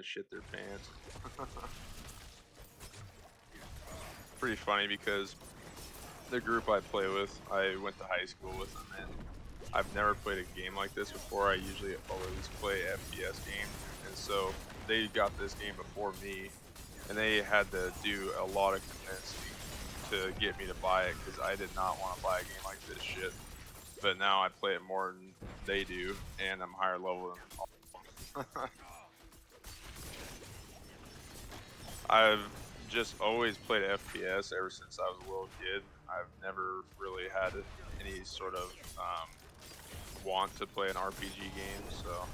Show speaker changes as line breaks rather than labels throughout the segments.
shit their pants. Pretty funny because the group I play with, I went to high school with them, and I've never played a game like this before. I usually always play FPS games, and so they got this game before me, and they had to do a lot of convincing to get me to buy it because I did not want to buy a game like this shit. But now I play it more than they do, and I'm higher level than all. I've just always played FPS ever since I was a little kid. I've never really had any sort of want to play an RPG game, so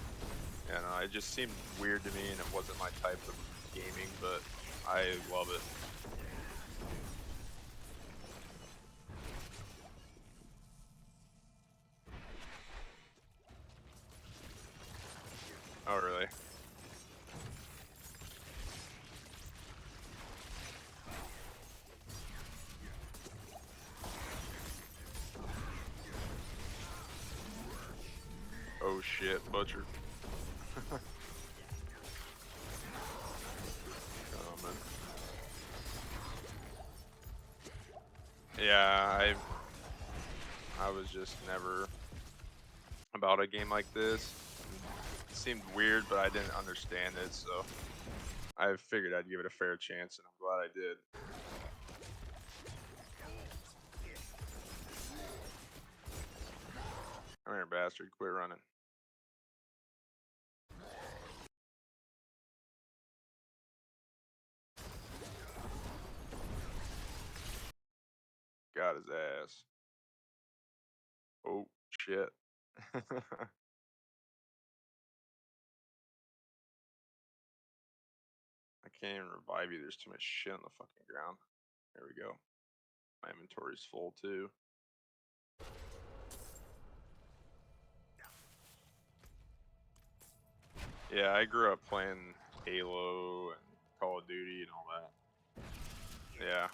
it just seemed weird to me, and it wasn't my type of gaming, but I love it. Oh, really? Oh shit, butcher. Coming. Yeah, I was just never about a game like this. It seemed weird, but I didn't understand it, so I figured I'd give it a fair chance, and I'm glad I did. Come here, bastard. Quit running. Got his ass. Oh, shit. I can't even revive you. There's too much shit on the fucking ground. There we go. My inventory's full, too. Yeah, I grew up playing Halo and Call of Duty and all that. Yeah,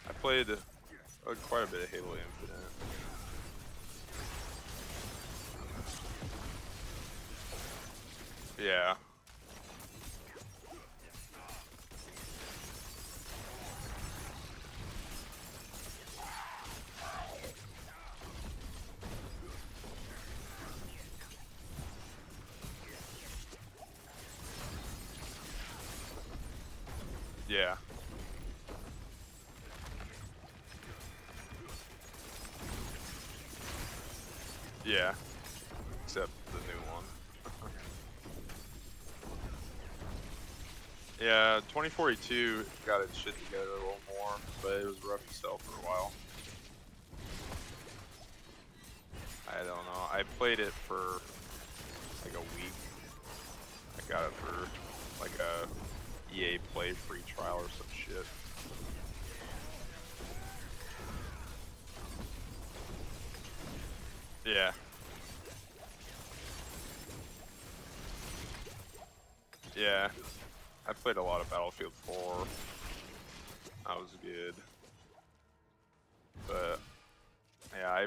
I played quite a bit of Halo Infinite. Yeah. Yeah. Yeah. Except the new one. Yeah, 2042 got its shit together a little more, but it was rough to sell for a while. I don't know. I played it for like a week. I got it for like a EA Play free trial or some shit. Yeah. Yeah. I played a lot of Battlefield 4. That was good. But yeah,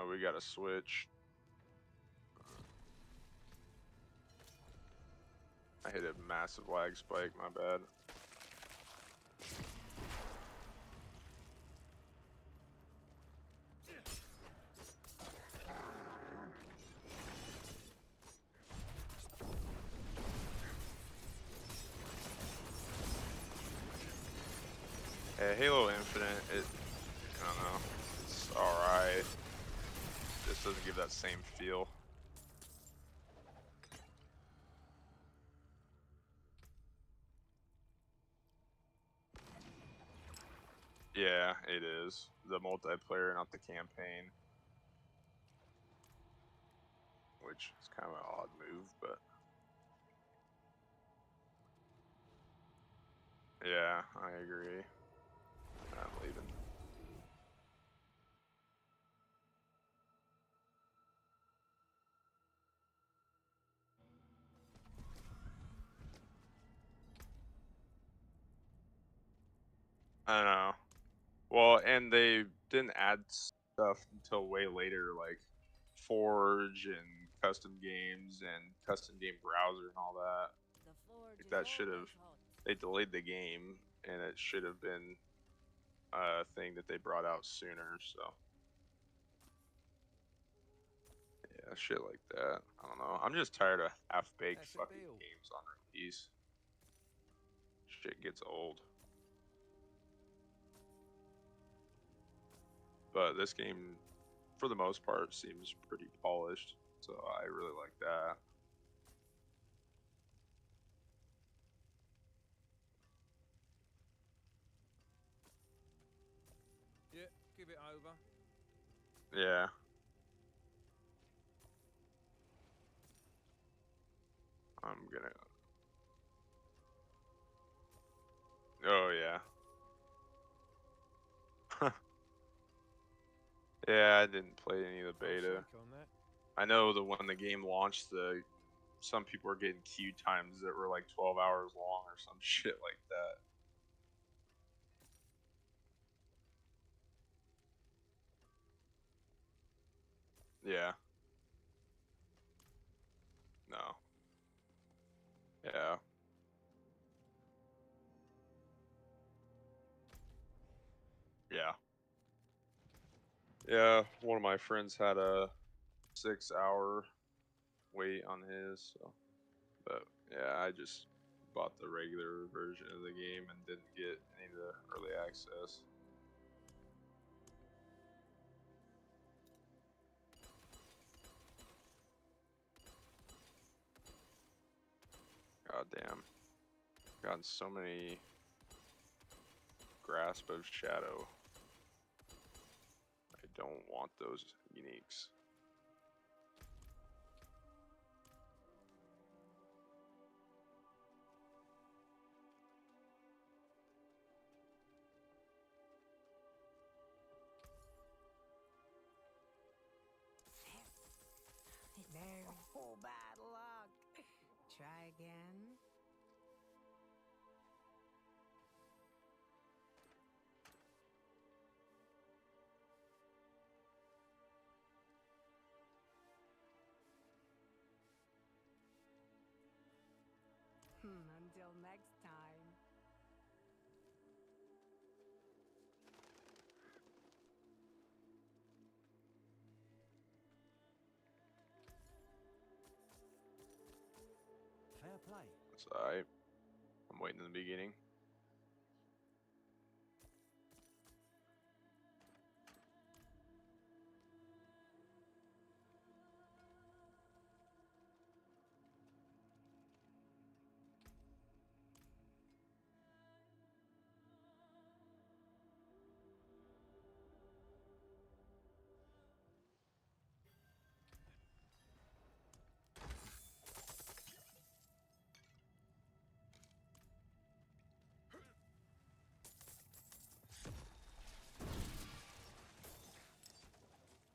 we got a Switch. I hit a massive lag spike, my bad. Yeah, Halo Infinite, I don't know, it's alright. Just doesn't give that same feel. Yeah, it is. The multiplayer, not the campaign. Which is kind of an odd move, but yeah, I agree. I'm leaving. I don't know. Well, and they didn't add stuff until way later, like Forge and custom games and custom game browser and all that.
The forge
Like
is
that should have
always hot.
they delayed the game, and it should have been a thing that they brought out sooner. So yeah, shit like that. I don't know. I'm just tired of half-baked
That's a
fucking
deal.
games on release. Shit gets old. But this game, for the most part, seems pretty polished. So I really like that.
Yeah, give it over.
Yeah. I'm gonna. Oh yeah. Yeah, I didn't play any of the
I'll
beta.
shake on that.
I know that when the game launched, some people were getting queue times that were like 12 hours long or some shit like that. Yeah. No. Yeah. Yeah. Yeah. One of my friends had a 6 hour wait on his. So, but yeah, I just bought the regular version of the game and didn't get any of the early access. God damn. Gotten so many grasp of shadow. I don't want those uniques.
No, bad luck. Try again. Until next time.
Fair play.
That's alright. I'm waiting in the beginning.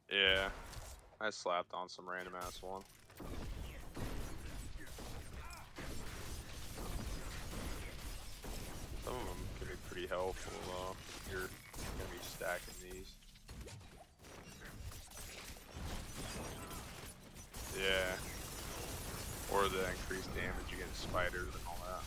Yeah. I slapped on some random ass one. Some of them can be pretty helpful though. You're gonna be stacking these. Yeah. Or the increased damage against spiders and all that.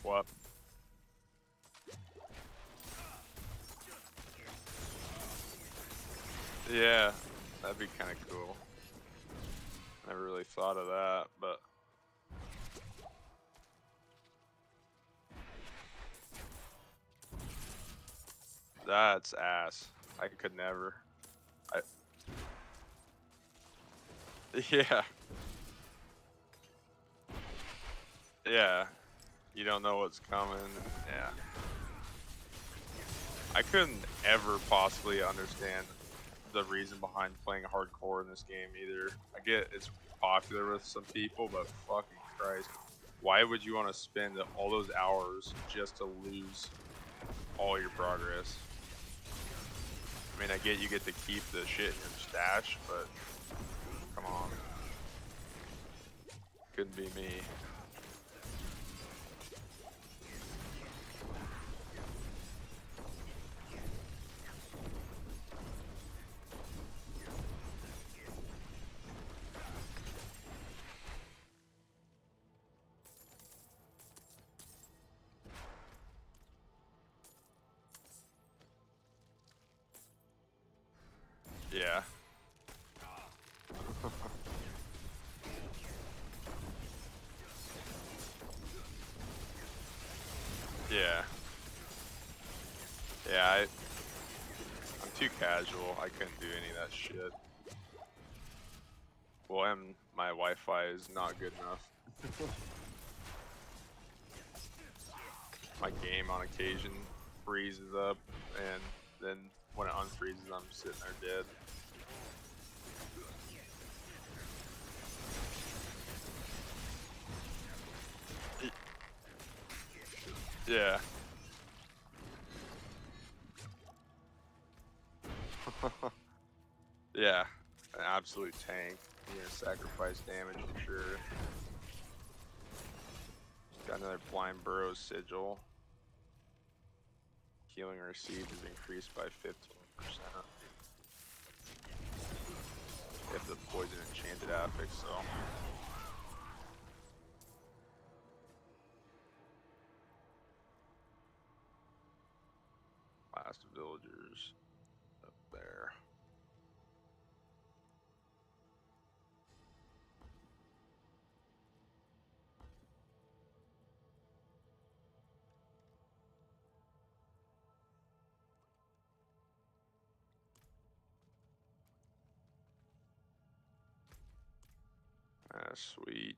What? Yeah, that'd be kind of cool. Never really thought of that, but That's ass. I could never. I yeah. Yeah. You don't know what's coming. Yeah. I couldn't ever possibly understand the reason behind playing hardcore in this game either. I get it's popular with some people, but fucking Christ. Why would you want to spend all those hours just to lose all your progress? I mean, I get you get to keep the shit in your stash, but come on. Couldn't be me. Yeah. Yeah. Yeah, I'm too casual. I couldn't do any of that shit. Well, and my Wi-Fi is not good enough. My game on occasion freezes up, and then when it unfreezes, I'm sitting there dead. Yeah. Yeah. An absolute tank. You're gonna sacrifice damage for sure. Got another blind burrow sigil. Healing received is increased by 15%. If the poison enchanted affix, so. Last villagers up there. Ah, sweet.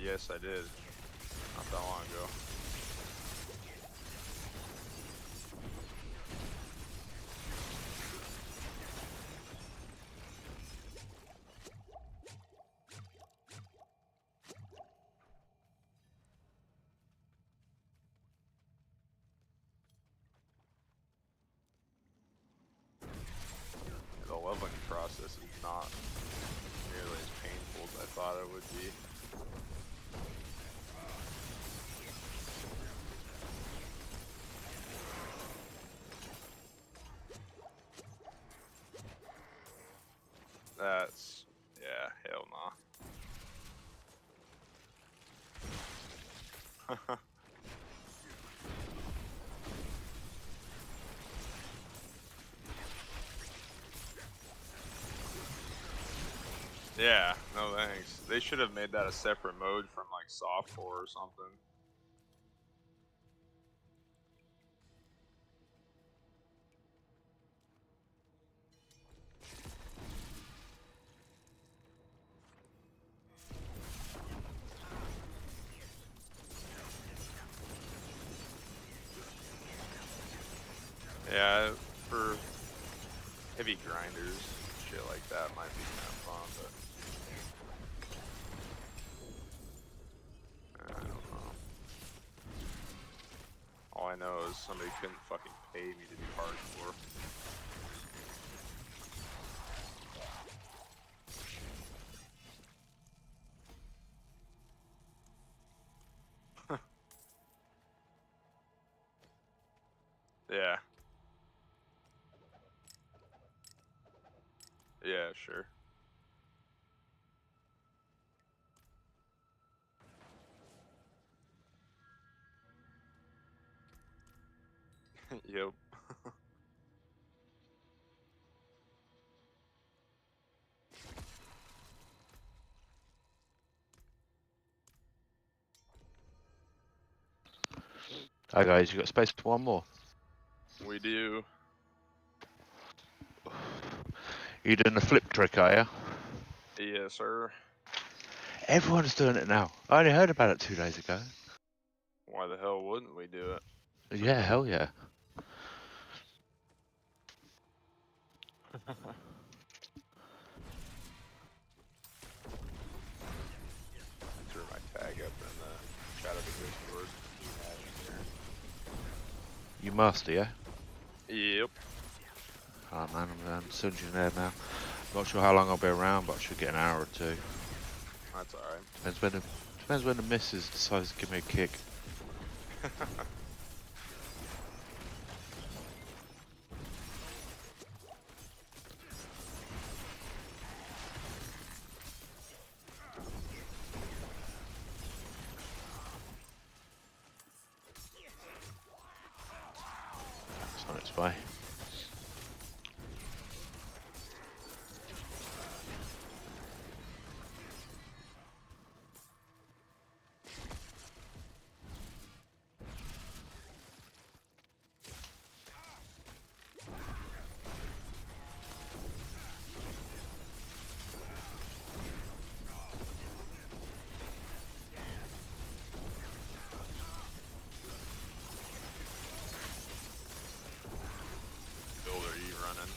Yes, I did. Not that long ago. The leveling process is not nearly as painful as I thought it would be. That's, yeah, hell nah. Yeah, no thanks. They should have made that a separate mode from like softcore or something. Yeah, for heavy grinders, shit like that might be kind of fun, but I don't know. All I know is somebody couldn't fucking pay me to do hardcore. Yeah, yeah, sure. Yep.
Hi guys, you got space for one more?
We do.
You doing the flip trick, are you?
Yes, sir.
Everyone's doing it now. I only heard about it 2 days ago.
Why the hell wouldn't we do it?
Yeah, hell yeah.
I threw my tag up in the chat of the Discord. You have it
You master, yeah?
here. Yep.
Oh man, I'm sending you there now. Not sure how long I'll be around, but I should get an hour or two.
That's alright.
Depends when the missus decides to give me a kick. It's on its way.
Builder, you running?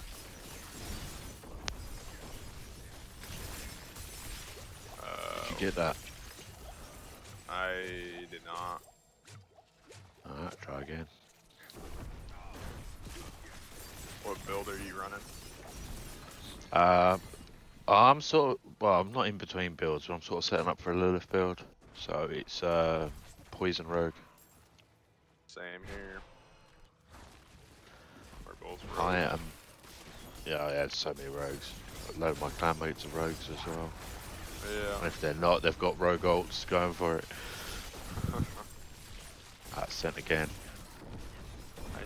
Did you get that?
I did not.
Alright, try again.
What builder are you running?
I'm I'm not in between builds, but I'm sort of setting up for a Lilith build. So it's Poison Rogue.
Same here. We're both
I
rogues.
am. Yeah, I had so many rogues. A load of my clanmates are rogues as well.
Yeah.
And if they're not, they've got rogue ults going for it. That's sent again.
I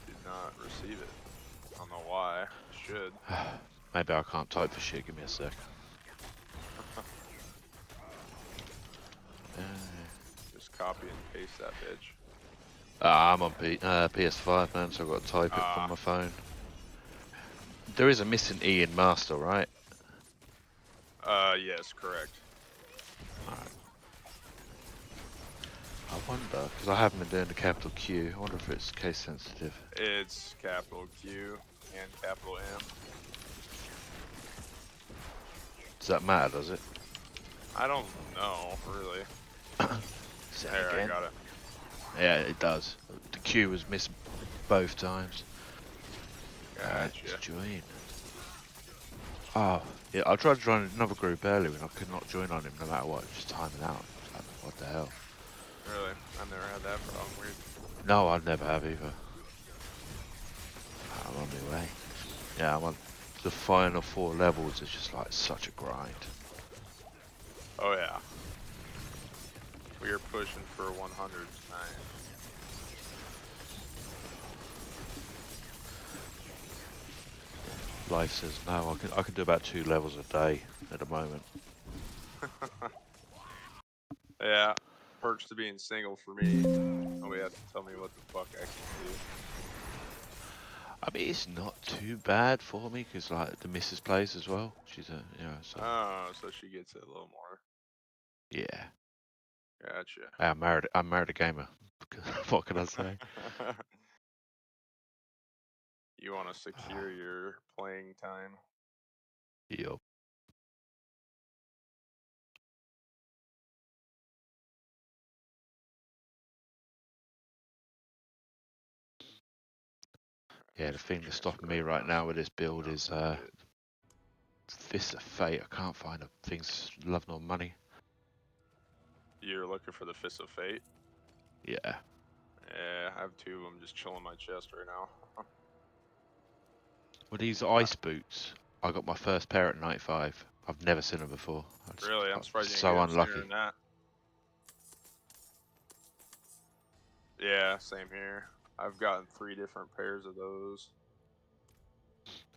did not receive it. I don't know why. Should.
Maybe I can't type for shit. Give me a sec.
Just copy and paste that bitch.
I'm on PS5, man, so I've got to type it from my phone. There is a missing E in Master, right?
Yes, correct.
Alright. I wonder, because I haven't been doing the capital Q, I wonder if it's case sensitive.
It's capital Q and capital M.
Does that matter, does it?
I don't know, really.
Say
There,
again.
I got it.
Yeah, it does. The Q was missed both times.
Gotcha.
Join. Oh, yeah, I tried to join another group earlier and I could not join on him no matter what, just timing out. Like, what the hell?
Really? I've never had that problem. Weird.
No, I never have either. I'm on my way. Yeah, I'm on the final 4 levels. It's just like such a grind.
Oh, yeah. We are pushing for 100 tonight.
Life says no. I can do about 2 levels a day at the moment.
Yeah. Perks to being single for me. Nobody has to tell me what the fuck I can do.
I mean, it's not too bad for me because like the missus plays as well. She's a so
Oh, so she gets it a little more.
yeah.
Gotcha.
I'm married a gamer. What can I say?
You want to secure your playing time?
Yup. Yeah, the thing that's stopping me right now with this build is Fist of Fate. I can't find a things love nor money.
You're looking for the Fist of Fate?
Yeah.
Yeah, I have 2 of them just chilling my chest right now.
Well, these ice boots, I got my first pair at 95. I've never seen them before.
Really? I'm surprised you didn't
So
get them sooner
unlucky.
than that. Yeah, same here. I've gotten 3 different pairs of those.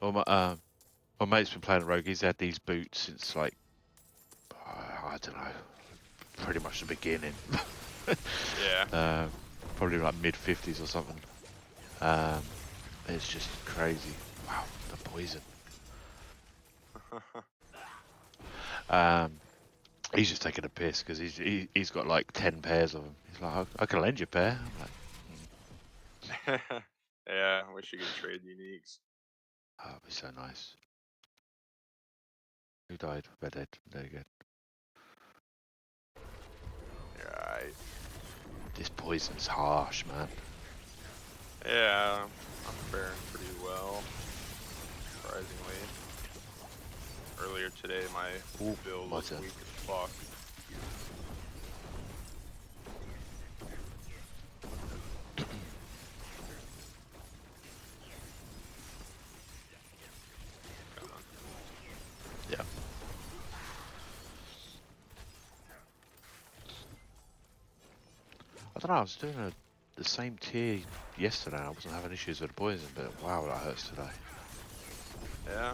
Well, my mate's been playing Rogue. He's had these boots since like I don't know, pretty much the beginning.
Yeah.
probably like mid-50s or something. It's just crazy. Wow, the poison. He's just taking a piss because he's got like 10 pairs of them. He's like, I can lend you a pair. I'm like,
Yeah, I wish you could trade uniques.
oh, it'd be so nice. Who died? We're dead. There you go.
Right.
This poison's harsh, man.
Yeah, I'm faring pretty well, surprisingly. Earlier today, my
Ooh,
build
my
was
turn.
weak as fuck.
Yeah. I don't know, I was doing the same tier yesterday. I wasn't having issues with the poison, but wow, that hurts today.
Yeah.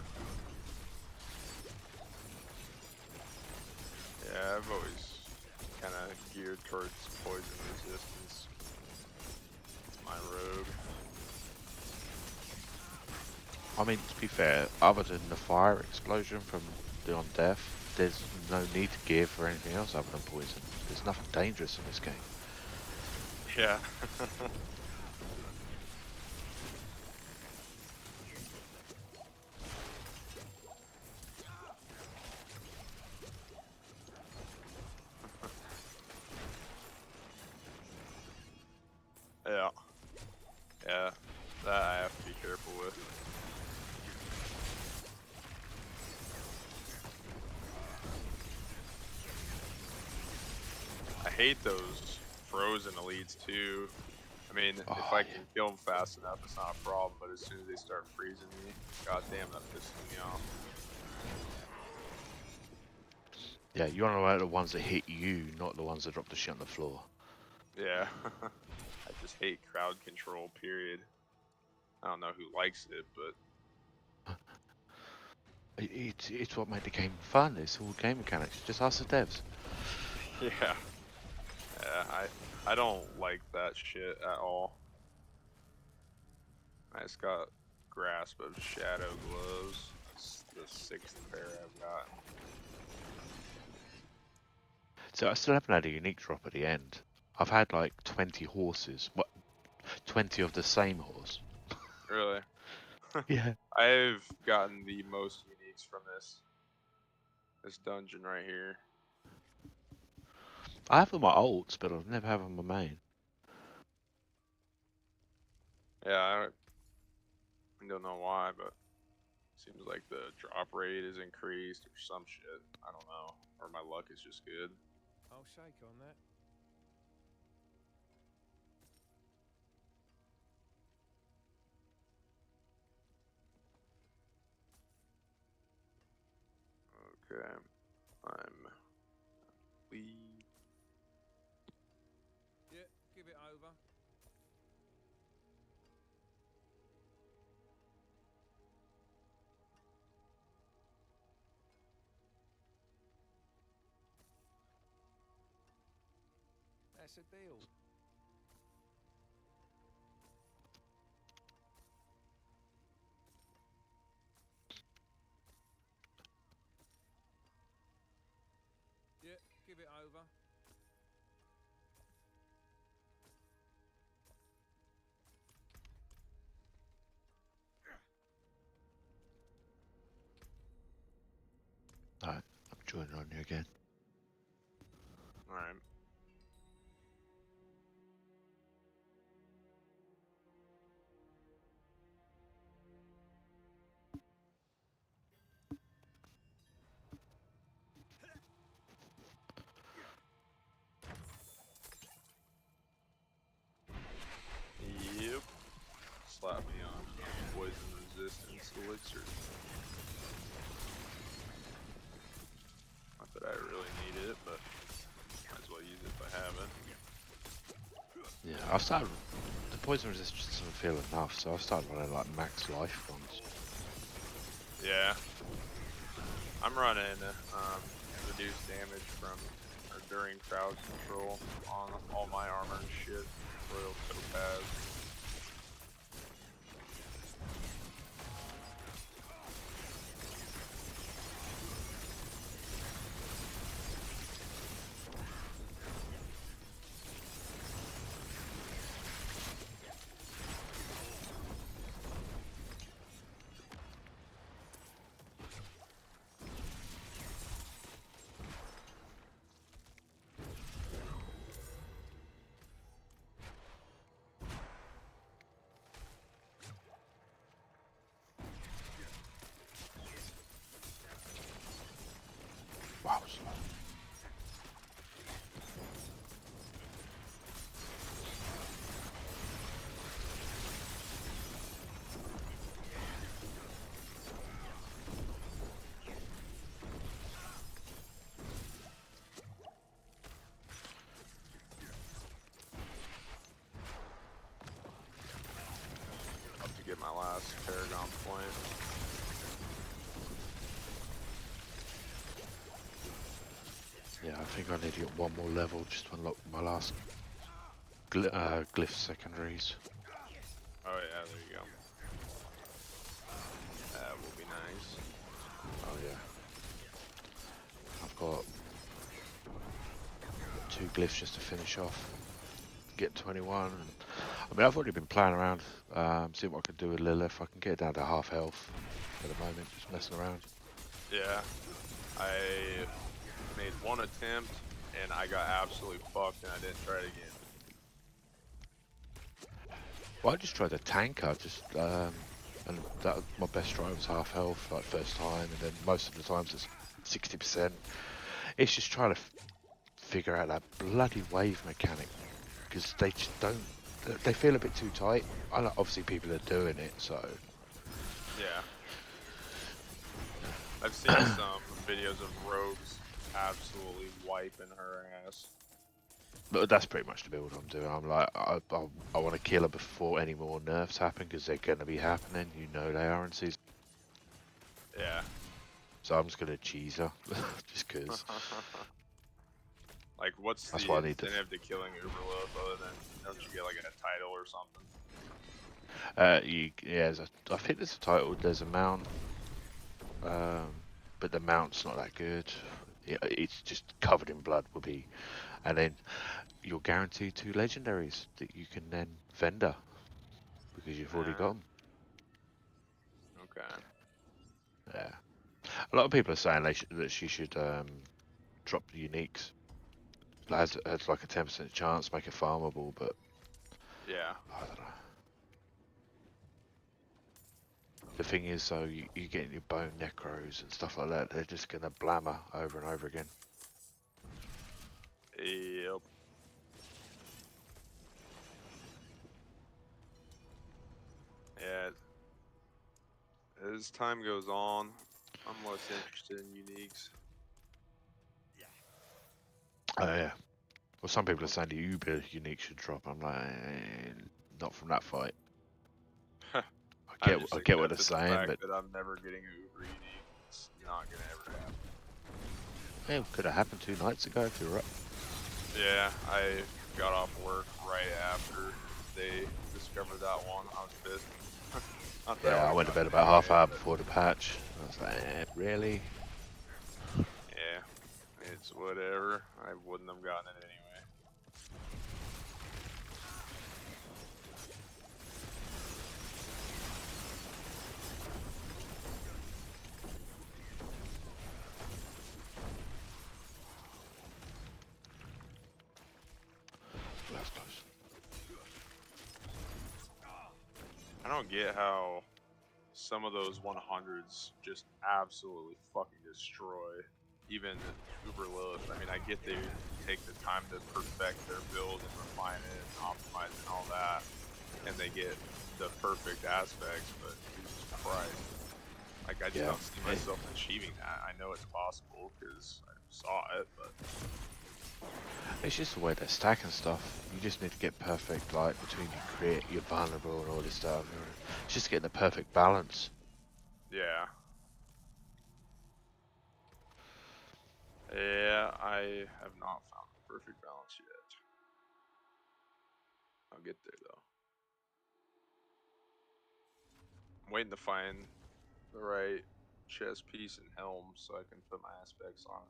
Yeah, I've always kind of geared towards poison resistance. It's my rogue.
I mean, to be fair, other than the fire explosion from the on death, there's no need to gear for anything else other than poison. There's nothing dangerous in this game.
Yeah. Yeah. Yeah. That I have to be careful with. I hate those frozen elites too. I mean, if
Oh,
I
yeah.
can kill them fast enough, it's not a problem. But as soon as they start freezing me, goddamn, that pisses me off.
Yeah, you want to know the ones that hit you, not the ones that drop the shit on the floor.
Yeah. I just hate crowd control. Period. I don't know who likes it, but
It's what made the game fun. It's all game mechanics. Just ask the devs.
yeah. Yeah. I don't like that shit at all. I just got grasp of shadow gloves. It's the 6th pair I've got.
So I still haven't had a unique drop at the end. I've had like 20 horses. What? 20 of the same horse.
Really?
Yeah.
I've gotten the most uniques from this dungeon right here.
I have them on my ults, but I've never had them on my main.
Yeah, I don't know why, but seems like the drop rate is increased or some shit. I don't know. Or my luck is just good.
I'll shake on that.
Okay. I'm lead.
Yeah, give it over. That's a deal. Yeah, give it over.
Alright, I'm joining on you again.
Alright. Yep. Slap me on poison resistance elixir. Not that I really need it, but might as well use it if I have it.
Yeah, I've started. The poison resistance doesn't feel enough, so I've started running like max life ones.
Yeah. I'm running reduced damage from or during crowd control on all my armor and shit. Royal Topaz.
Wow.
Up to get my last Paragon point.
Yeah, I think I need to get one more level just to unlock my last glyph secondaries.
Oh yeah, there you go. That will be nice.
Oh yeah. I've got 2 glyphs just to finish off. Get 21. And, I mean, I've already been playing around, seeing what I can do with Lilith. I can get it down to half health at the moment, just messing around.
Yeah, I made one attempt and I got absolutely fucked and I didn't try it again.
Well, I just tried the tanker, and that my best try was half health, like first time, and then most of the times it's 60%. It's just trying to figure out that bloody wave mechanic, because they just don't. They feel a bit too tight. I know obviously people are doing it, so
Yeah. I've seen some videos of rogues absolutely wiping her ass.
but that's pretty much the build I'm doing. I'm like, I want to kill her before any more nerfs happen, because they're going to be happening. You know they are in season.
Yeah.
So I'm just going to cheese her, just because.
Like, what's
That's
the
why I need to.
incentive to killing Uberloaf other than don't you get like a title or something?
Yeah, I think there's a title. There's a mount, but the mount's not that good. Yeah, it's just covered in blood. Will be, and then you're guaranteed 2 legendaries that you can then vendor because you've already got them.
Okay.
Yeah, a lot of people are saying that she should drop the uniques. Has like a 10% chance, make it farmable, but
Yeah.
I don't know. The thing is, though, you get your bone necros and stuff like that. They're just gonna blammer over and over again.
Yep. Yeah. As time goes on, I'm less interested in uniques.
Oh yeah. Well, some people are saying the Uber unique should drop. I'm like, not from that fight.
I've just
I get what they're
accepted the
saying,
fact
but
that I'm never getting an Uber unique. It's not gonna ever happen.
yeah, it could have happened 2 nights ago if you're up.
Yeah, I got off work right after they discovered that one. I was pissed. Not that
Yeah, I
would've
went to bed
gotten
about
anyway,
half hour
but
before the patch. I was like, really?
yeah, it's whatever. I wouldn't have gotten it anyway.
That's close.
I don't get how some of those 100s just absolutely fucking destroy even Uber Lilith. I mean, I get they take the time to perfect their build and refine it and optimize it and all that, and they get the perfect aspects, but Jesus Christ. Like, I just
Yeah.
don't see myself achieving that. I know it's possible because I saw it, but
It's just the way they're stacking stuff. You just need to get perfect, like, between your crit, your vulnerable, and all this stuff. It's just getting the perfect balance.
yeah. Yeah, I have not found the perfect balance yet. I'll get there though. I'm waiting to find the right chest piece and helm so I can put my aspects on it.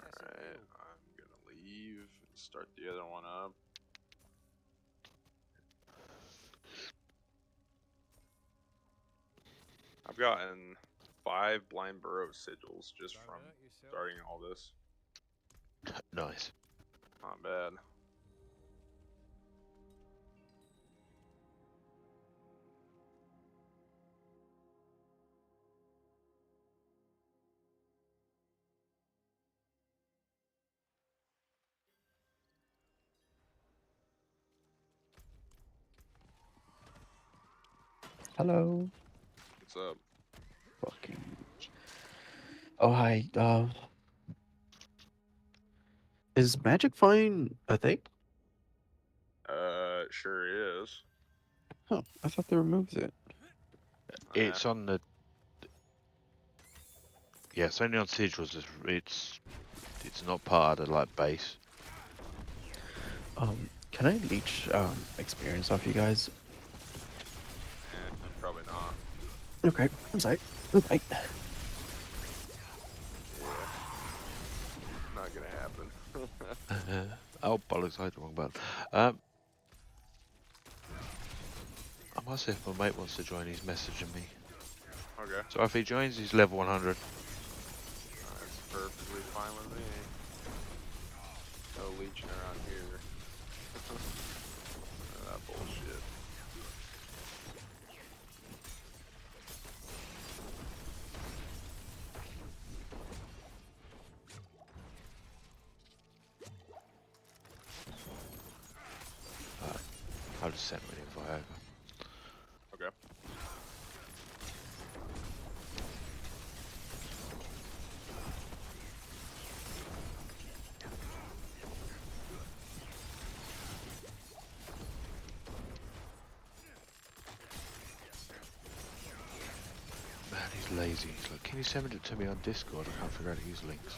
That's a
Alright,
deal.
I'm gonna leave and start the other one up. I've gotten 5 blind burrow sigils just
Don't
from
hurt yourself.
starting all this.
Nice.
Not bad.
Hello.
What's up?
Fucking. Oh hi. Is Magic Find a thing?
It sure is.
Huh. I thought they removed it.
It's on the. Yeah, it's only on sigils. It's not part of the like base.
Can I leech experience off you guys?
Probably not.
Okay. I'm sorry. Okay.
Yeah. Not gonna happen.
Oh bollocks! I had the wrong button. I must see if my mate wants to join. He's messaging me.
Okay.
So if he joins, he's level 100.
That's perfectly fine with me. No leeching around here. That bullshit.
I'll just send him an invite over.
Okay.
Man, he's lazy. He's like, can you send it to me on Discord? I can't figure out how to use links.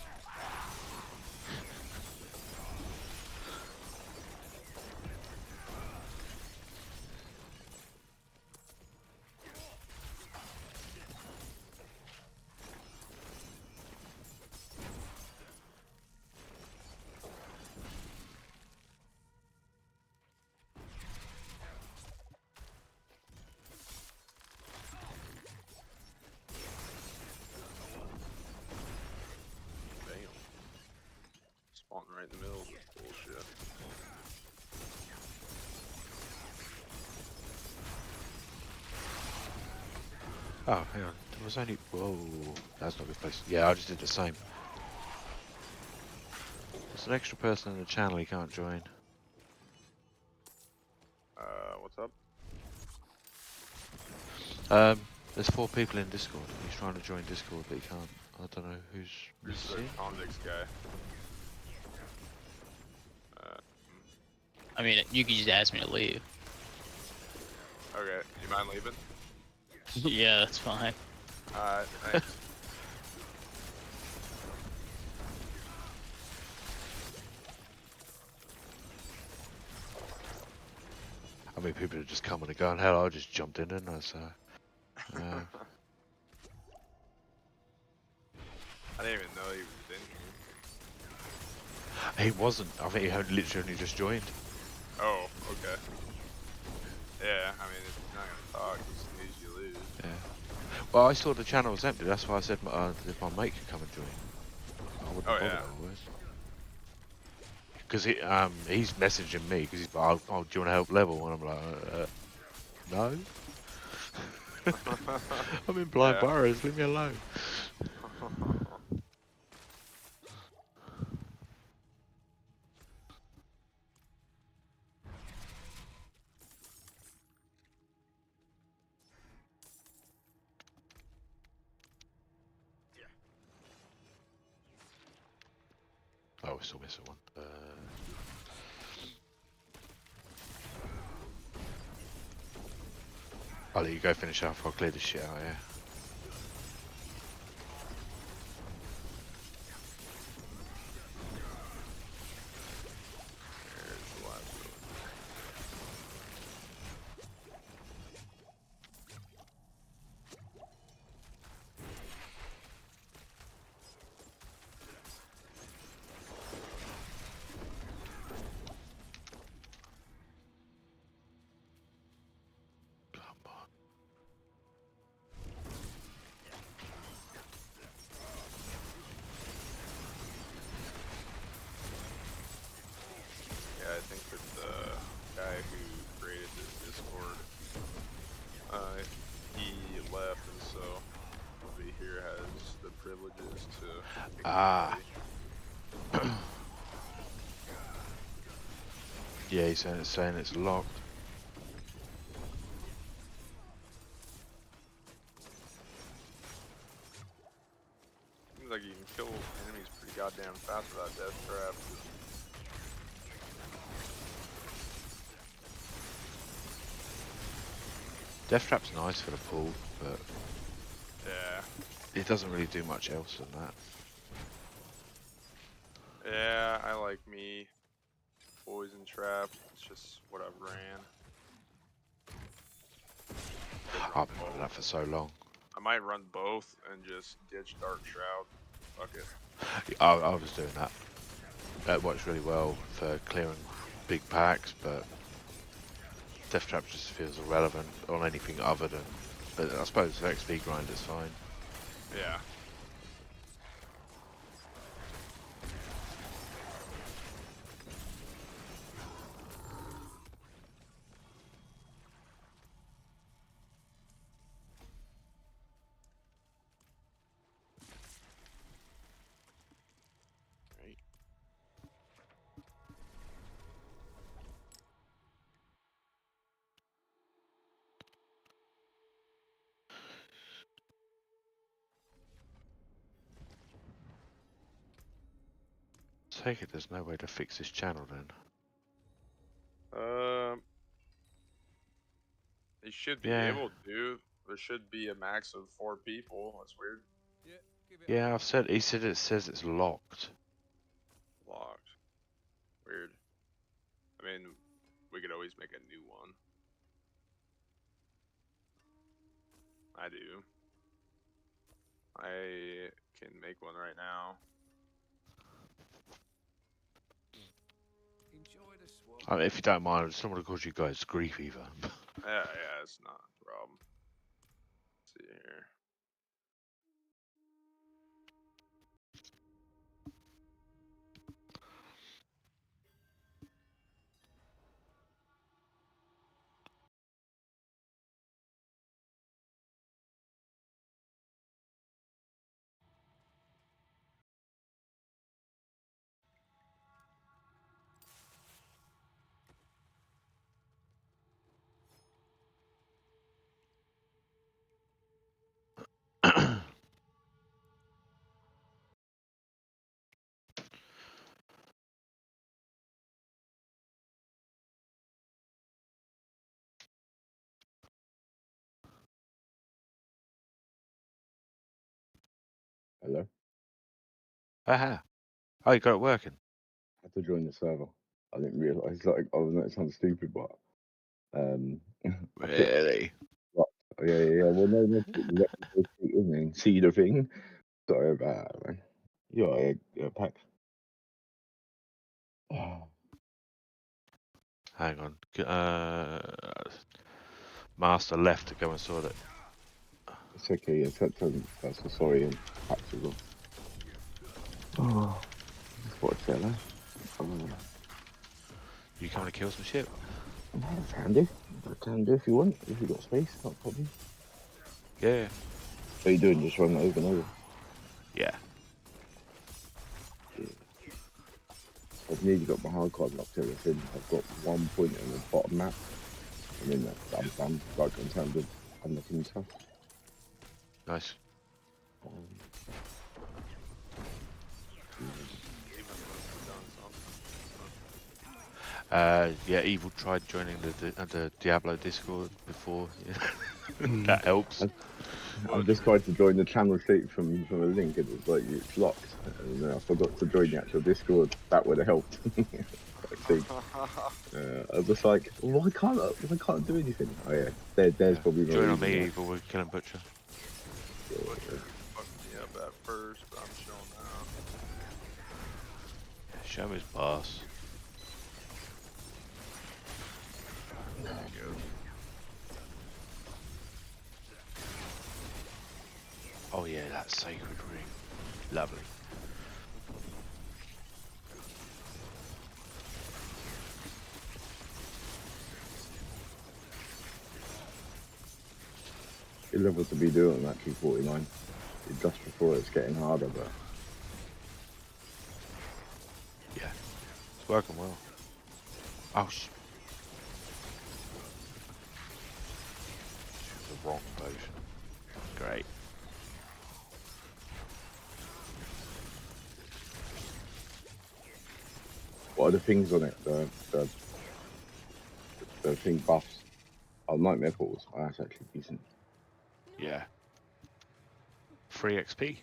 Damn. Spawning right in the middle of this bullshit.
Oh, hang on. There was only. Whoa, that's not a good place. Yeah, I just did the same. There's an extra person in the channel he can't join.
What's up?
There's 4 people in Discord. He's trying to join Discord, but he can't. I don't know who's
Who's the
missing.
convicts guy?
I mean, you can just ask me to leave.
Okay. You mind leaving?
Yeah, that's fine.
Alright, thanks.
I mean, people are just coming and going. Hell, I just jumped in, didn't I? So.
I didn't even know he was in here.
He wasn't. I think he had literally only just joined.
Oh, okay. Yeah, I mean, if you're not gonna talk, you snooze, you lose.
Yeah. Well, I saw the channel was empty. That's why I said if my mate could come and join. I wouldn't
Oh,
bother
yeah.
otherwise. Because he's messaging me because he's like, oh, do you want to help level? And I'm like, no. I'm in blind
Yeah.
burrows. Leave me alone. Oh, we're still missing one. I'll let you go finish off. I'll clear this shit out here. Ah. Yeah, he's saying it's locked.
Seems like you can kill enemies pretty goddamn fast with that death trap.
Death Trap's nice for the pool, but
Yeah.
it doesn't really do much else than that.
Yeah, I like me. Poison trap. It's just what I've ran. Could run
I've been running
both.
that for so long.
I might run both and just ditch Dark Shroud. Fuck it.
I was doing that. That works really well for clearing big packs, but Death Trap just feels irrelevant on anything other than. But I suppose for XP grind is fine.
Yeah.
Right. Take it there's no way to fix this channel then.
You should be
Yeah.
able to. There should be a max of 4 people. That's weird.
Yeah, give it
Yeah, he said it says it's locked.
Locked. Weird. I mean, we could always make a new one. I do. I can make one right now.
Enjoy the swap.
I mean, if you don't mind, I just don't want to cause you guys grief either.
Yeah, it's not a problem. Let's see here.
Hello.
Aha. Oh, you got it working.
I had to join the server. I didn't realise. Like, I was not. It sounds stupid, but I clicked.
Really?
Like, oh, yeah. Well, no, you let me go straight in and see the thing. Sorry about that, man. Yeah, Pax.
Hang on. Master left to go and sort it.
It's okay. Yeah, that's so sorry, and Pax as well. Oh, what a seller.
You coming to kill some shit?
I can do. I can do if you want. If you got space, not a problem.
Yeah.
What are you doing? Just run over and over.
Yeah.
I've nearly got my hard card locked everything. I've got 1 point on the bottom map. And then I'm done, like in terms of unlocking stuff.
Nice. Yeah, Evil tried joining the Diablo Discord before. Yeah. That helps.
I just tried to join the channel straight from a link and it's like it's locked. And then I forgot to join the actual Discord. That would have helped. I was just like, why can't I do anything? Oh yeah, there's probably no
Join on
reason
me,
why.
Evil. We're killing Butcher.
Butcher fucked me up at first, but I'm chilling now.
Show his boss.
There you go.
Oh yeah, that sacred ring. Lovely.
Good level to be doing actually 49. Just before it's getting harder, but
Working well. Oh, the wrong potion. Great.
What are the things on it? The thing buffs. Oh, nightmare portals. Oh, that's actually decent.
Yeah. Free XP,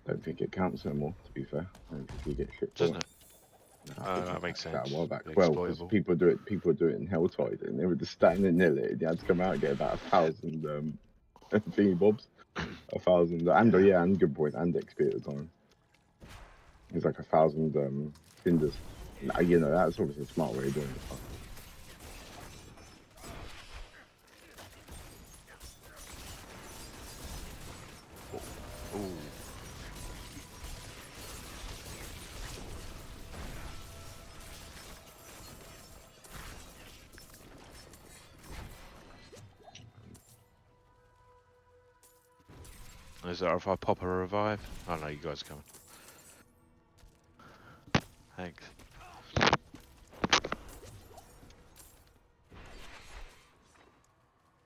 Don't think it counts no more. To be fair, I don't think you get shit for
doesn't
it.
it?
No, I think
That
it
makes
maxed out
sense.
a while back. Well, because
Exploitable.
people do it. People do it in Helltide, and they were just standing near it. You had to come out and get about 1,000 thingy bobs, 1,000, and
Yeah.
yeah, and good point, and XP at the time. It was like 1,000 cinders. You know, that's obviously a smart way of doing it.
Ooh. Is that if I pop a revive? Oh no, you guys are coming. Thanks.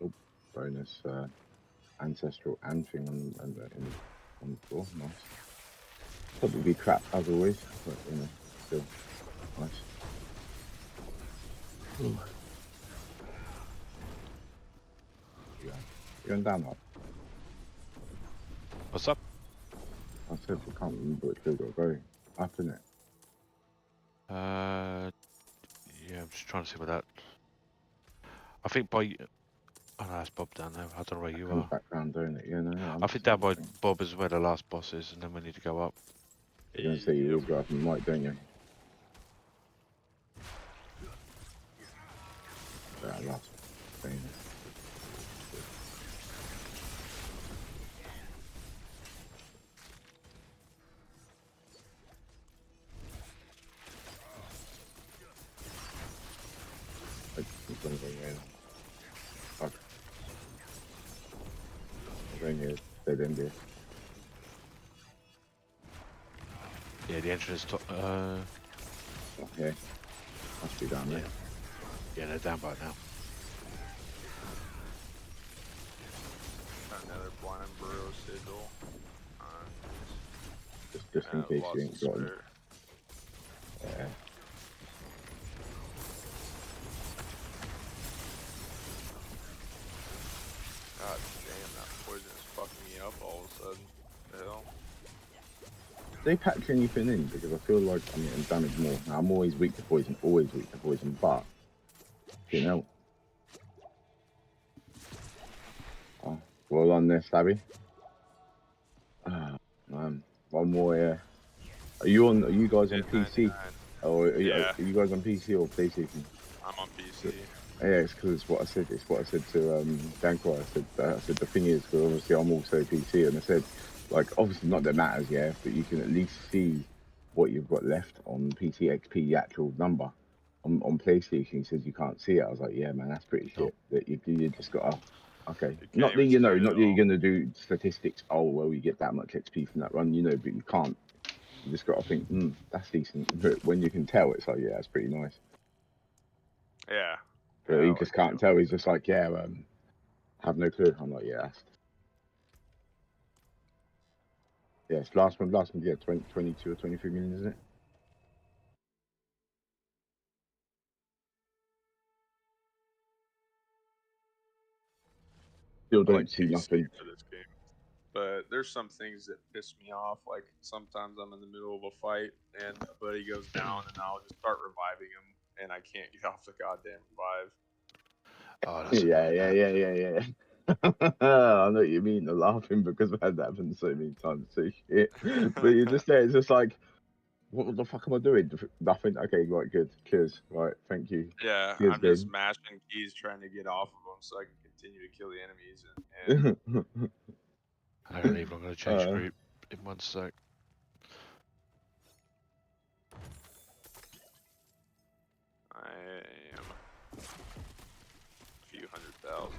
Oh, bonus ancestral and thing on the floor. Nice. Probably crap as always, but you know, still nice. Ooh. Yeah. You're going down up.
What's up?
I said I can't remember which way got to go. Up in it.
Yeah, I'm just trying to see where that. I think by. Oh no, that's Bob down there. I don't know where
That
you
comes
are.
back round, don't it? Yeah, no, I'm
I
just
think down by
saying.
Bob is where the last boss is, and then we need to go up.
You're going to say you always go up and right, don't you? That last thing. It's going to go in. Fuck. I'm going here. Dead end here.
Yeah, the entrance.
Oh, yeah. Must be down
Yeah.
there.
Yeah, they're down by it now.
Another blind burrow sigil.
Just in case
Lots
you
of
ain't got them.
spare.
Yeah.
God damn, that poison is fucking me up all of a sudden. The hell?
They patch anything in because I feel like I'm getting damaged more. Now, I'm always weak to poison, but you know. Oh, well done there, Stabby. Ah, man. One more. Are you guys on
Hit
PC?
99.
Or
Yeah,
are you guys on PC or PlayStation?
I'm on PC.
Yeah, it's because it's what I said. It's what I said to Danko. I said the thing is, because obviously I'm also PC, and I said, like, obviously not that it matters, yeah, but you can at least see what you've got left on PC XP, the actual number. On PlayStation, he says you can't see it. I was like, yeah, man, that's pretty
Nope.
shit. That you just gotta. Okay,
You can't
not that
even see it
not
at
that you're
all.
gonna do statistics. Oh well, you get that much XP from that run, but you can't. You just gotta think, that's decent. But when you can tell, it's like, yeah, it's pretty nice.
Yeah.
But
Yeah,
he
I
just
like
can't tell. He's just like, yeah, have no clue. I'm like, yeah, it's last one, yeah, 22 or 23 million, isn't it? Still
I like
don't see
PC
nothing.
for this game. But there's some things that piss me off. Like sometimes I'm in the middle of a fight and a buddy goes down and I'll just start reviving him and I can't get off the goddamn revive.
Oh, that's
Yeah,
annoying.
yeah,
That.
yeah, yeah, yeah. I know what you mean. I'm laughing because I've had that happen so many times. So shit. But you're just there. It's just like, what the fuck am I doing? Nothing. Okay, right, good. Cheers. Right, thank you.
Yeah,
Cheers,
I'm just
game.
mashing keys trying to get off of them so I can continue to kill the enemies. And
I don't leave. I'm going to change
uh,
group in 1 sec.
I am a few 100,000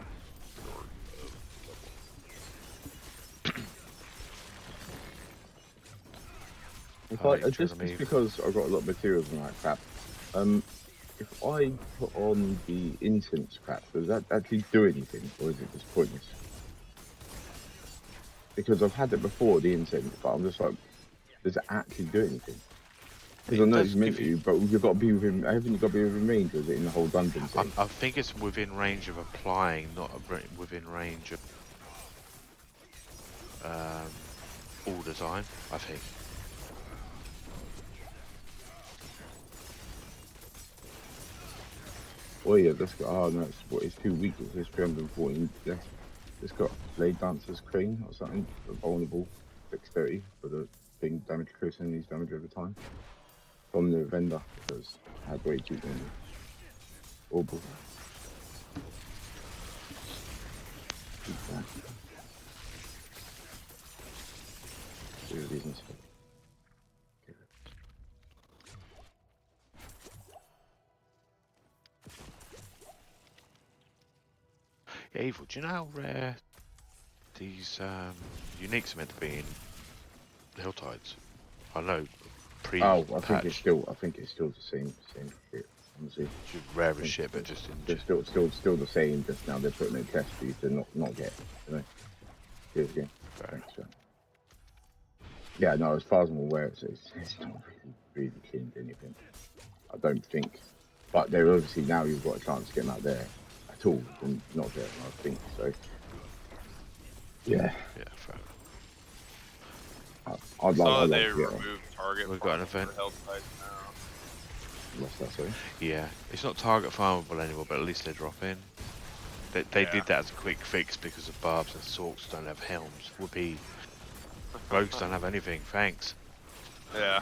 short of level.
If I
Trying
just
to move.
because I've got a lot of materials and that crap, if I put on the incense crap, does that actually do anything, or is it just pointless? Because I've had it before, the incense, but I'm just like, does it actually do anything? Because I
It
know
does
it's meant
give you.
to, but you've got to be within. Haven't you got to be within range, or is it in the whole dungeon thing?
I think it's within range of applying, not within range of all design. I think.
Oh yeah, that's got. Oh no, it's 2 weeks. It says 314 less. It's got Blade Dancer's Crane or something. Vulnerable, dexterity for the thing. Damage increase enemies damage over time. From the vendor because I had way too many. Orbital. Keep that. There it is instead.
Yeah, Evil. Do you know how rare these uniques are meant to be in Hilltides? I know
Oh, I think
pre-patch,
it's still the same shit. Honestly,
just rare
I
as
think
shit, but just in.
they're still the same. Just now they're putting a test for you to not get. You know, here's again. Thanks, sir. Yeah, no. As far as I'm aware, it's not really changed anything. I don't think. But they're obviously now you've got a chance to get them out there at all and not get them. I think so. Yeah,
Yeah, fair.
I'd
Saw
like
that they
to get one.
removed target
We've got an
farming
event.
for health types now.
What's that, sorry?
Yeah, it's not target farmable anymore, but at least they drop in. They
Yeah.
did that as a quick fix because of barbs and sorks don't have helms. Whoopee. Rogues don't have anything. Thanks.
Yeah.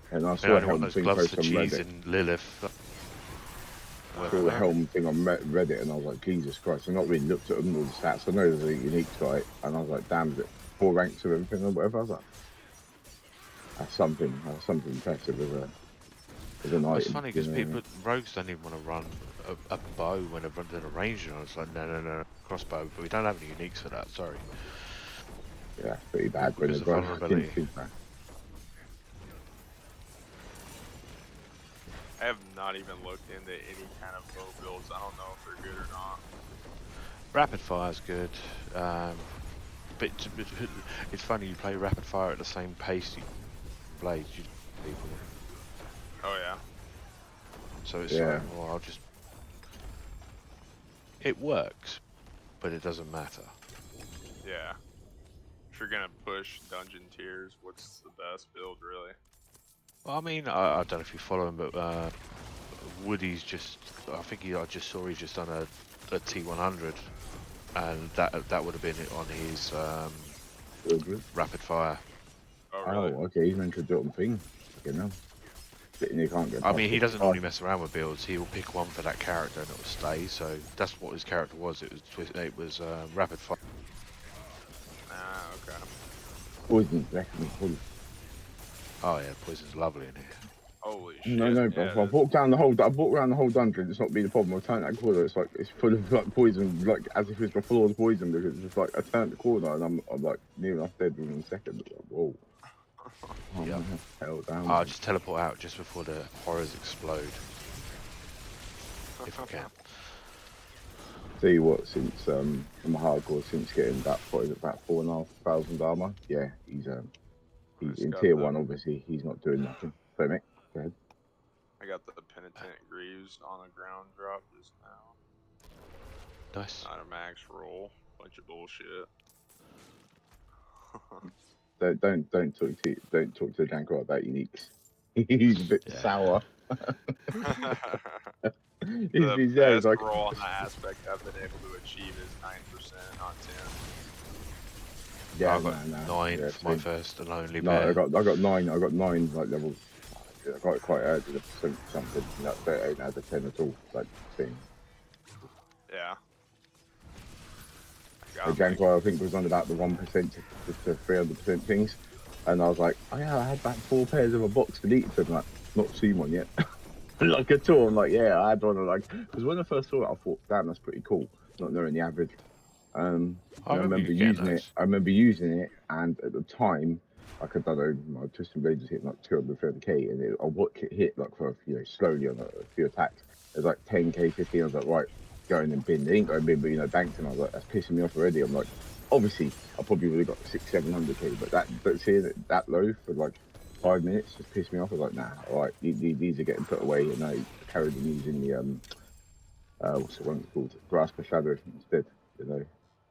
And I
I
saw a
only want
helm
those
thing
gloves
post
for
on
cheese
Reddit.
and Lilith.
I saw the helm thing on Reddit and I was like, Jesus Christ, I've not really looked at them, all the stats. I know there's a unique site and I was like, damn, is it 4 ranks of everything or whatever? I was like, that's something impressive as an
Well, it's
item.
funny
You
because
know what I mean?
rogues don't even want to run a bow when they're running a range, and I was like, no, crossbow. But we don't have any uniques for that. Sorry,
Yeah, it's pretty bad when
because
they've
of
run
vulnerability.
too bad.
I have not even looked into any kind of bow builds. I don't know if they're good or not.
Rapid fire's good. But it's funny you play rapid fire at the same pace you blades. You people.
Oh yeah.
So it's
Yeah.
like, well, I'll just. It works, but it doesn't matter.
Yeah. If you're gonna push dungeon tiers, what's the best build really?
Well, I mean, I don't know if you follow him, but Woody's just. I just saw he's just done a T100, and that would have been on his rapid fire.
Oh
Oh,
really?
okay, he's meant to do it on thing. Okay, no. You can't get
I
past
mean, he
55.
doesn't normally mess around with builds. He will pick one for that character and it will stay. So that's what his character was. It was rapid fire.
Ah, okay.
Poison, definitely poison.
Oh yeah, poison's lovely in here.
Holy
No,
shit.
no, bro.
Yeah,
I walked around the whole dungeon. It's not been a problem. I turned that corner. It's like it's full of like poison, like as if it's my floor of poison because it's just like I turned the corner and I'm like near enough dead within a second. Like, whoa. Oh,
Yeah.
man, hell down.
I'll
Man.
just teleport out just before the horrors explode. If I can.
Tell you what, since I'm hardcore since getting that what is it, about 4,500 armor. Yeah, he's
I just
in
got
tier
the
1. Obviously, he's not doing nothing. Sorry, mate. Go ahead.
I got the penitent greaves on the ground drop just now.
Nice.
Not a max roll. Bunch of bullshit.
Don't talk to Janko about uniques. He's a bit
Yeah.
sour.
The
He's
best
like
roll on that aspect I've been able to achieve is 9%, not 10.
yeah,
I got
no,
9
yeah,
for my
same.
first and only
No,
bear.
I got 9. I got 9 like level. I got it quite early, something. No, 8 out of 10 at all. Like same.
Yeah.
Janko, I think was on about the 1% to 300% things, and I was like, oh yeah, I had about 4 pairs of a box deleted. So I'm like, not seen one yet. Like at all. I'm like, yeah, I had one. Like, because when I first saw it, I thought, damn, that's pretty cool. Not knowing the average.
I
And
remember you getting those.
I remember using it, and at the time, like I don't know, my Twisting Blade was hitting like 230k, and I watch it hit like for slowly on a few attacks. It was like 10k, 15. I was like, right, going and bin. They didn't go and bin, but banked, and I was like, that's pissing me off already. I'm like, obviously, I probably would have got 600-700k, but seeing it that low for like 5 minutes just pissed me off. I was like, nah, all right, these are getting put away, and I carried them using the what's the one called, Grasp of Shadow instead, you know.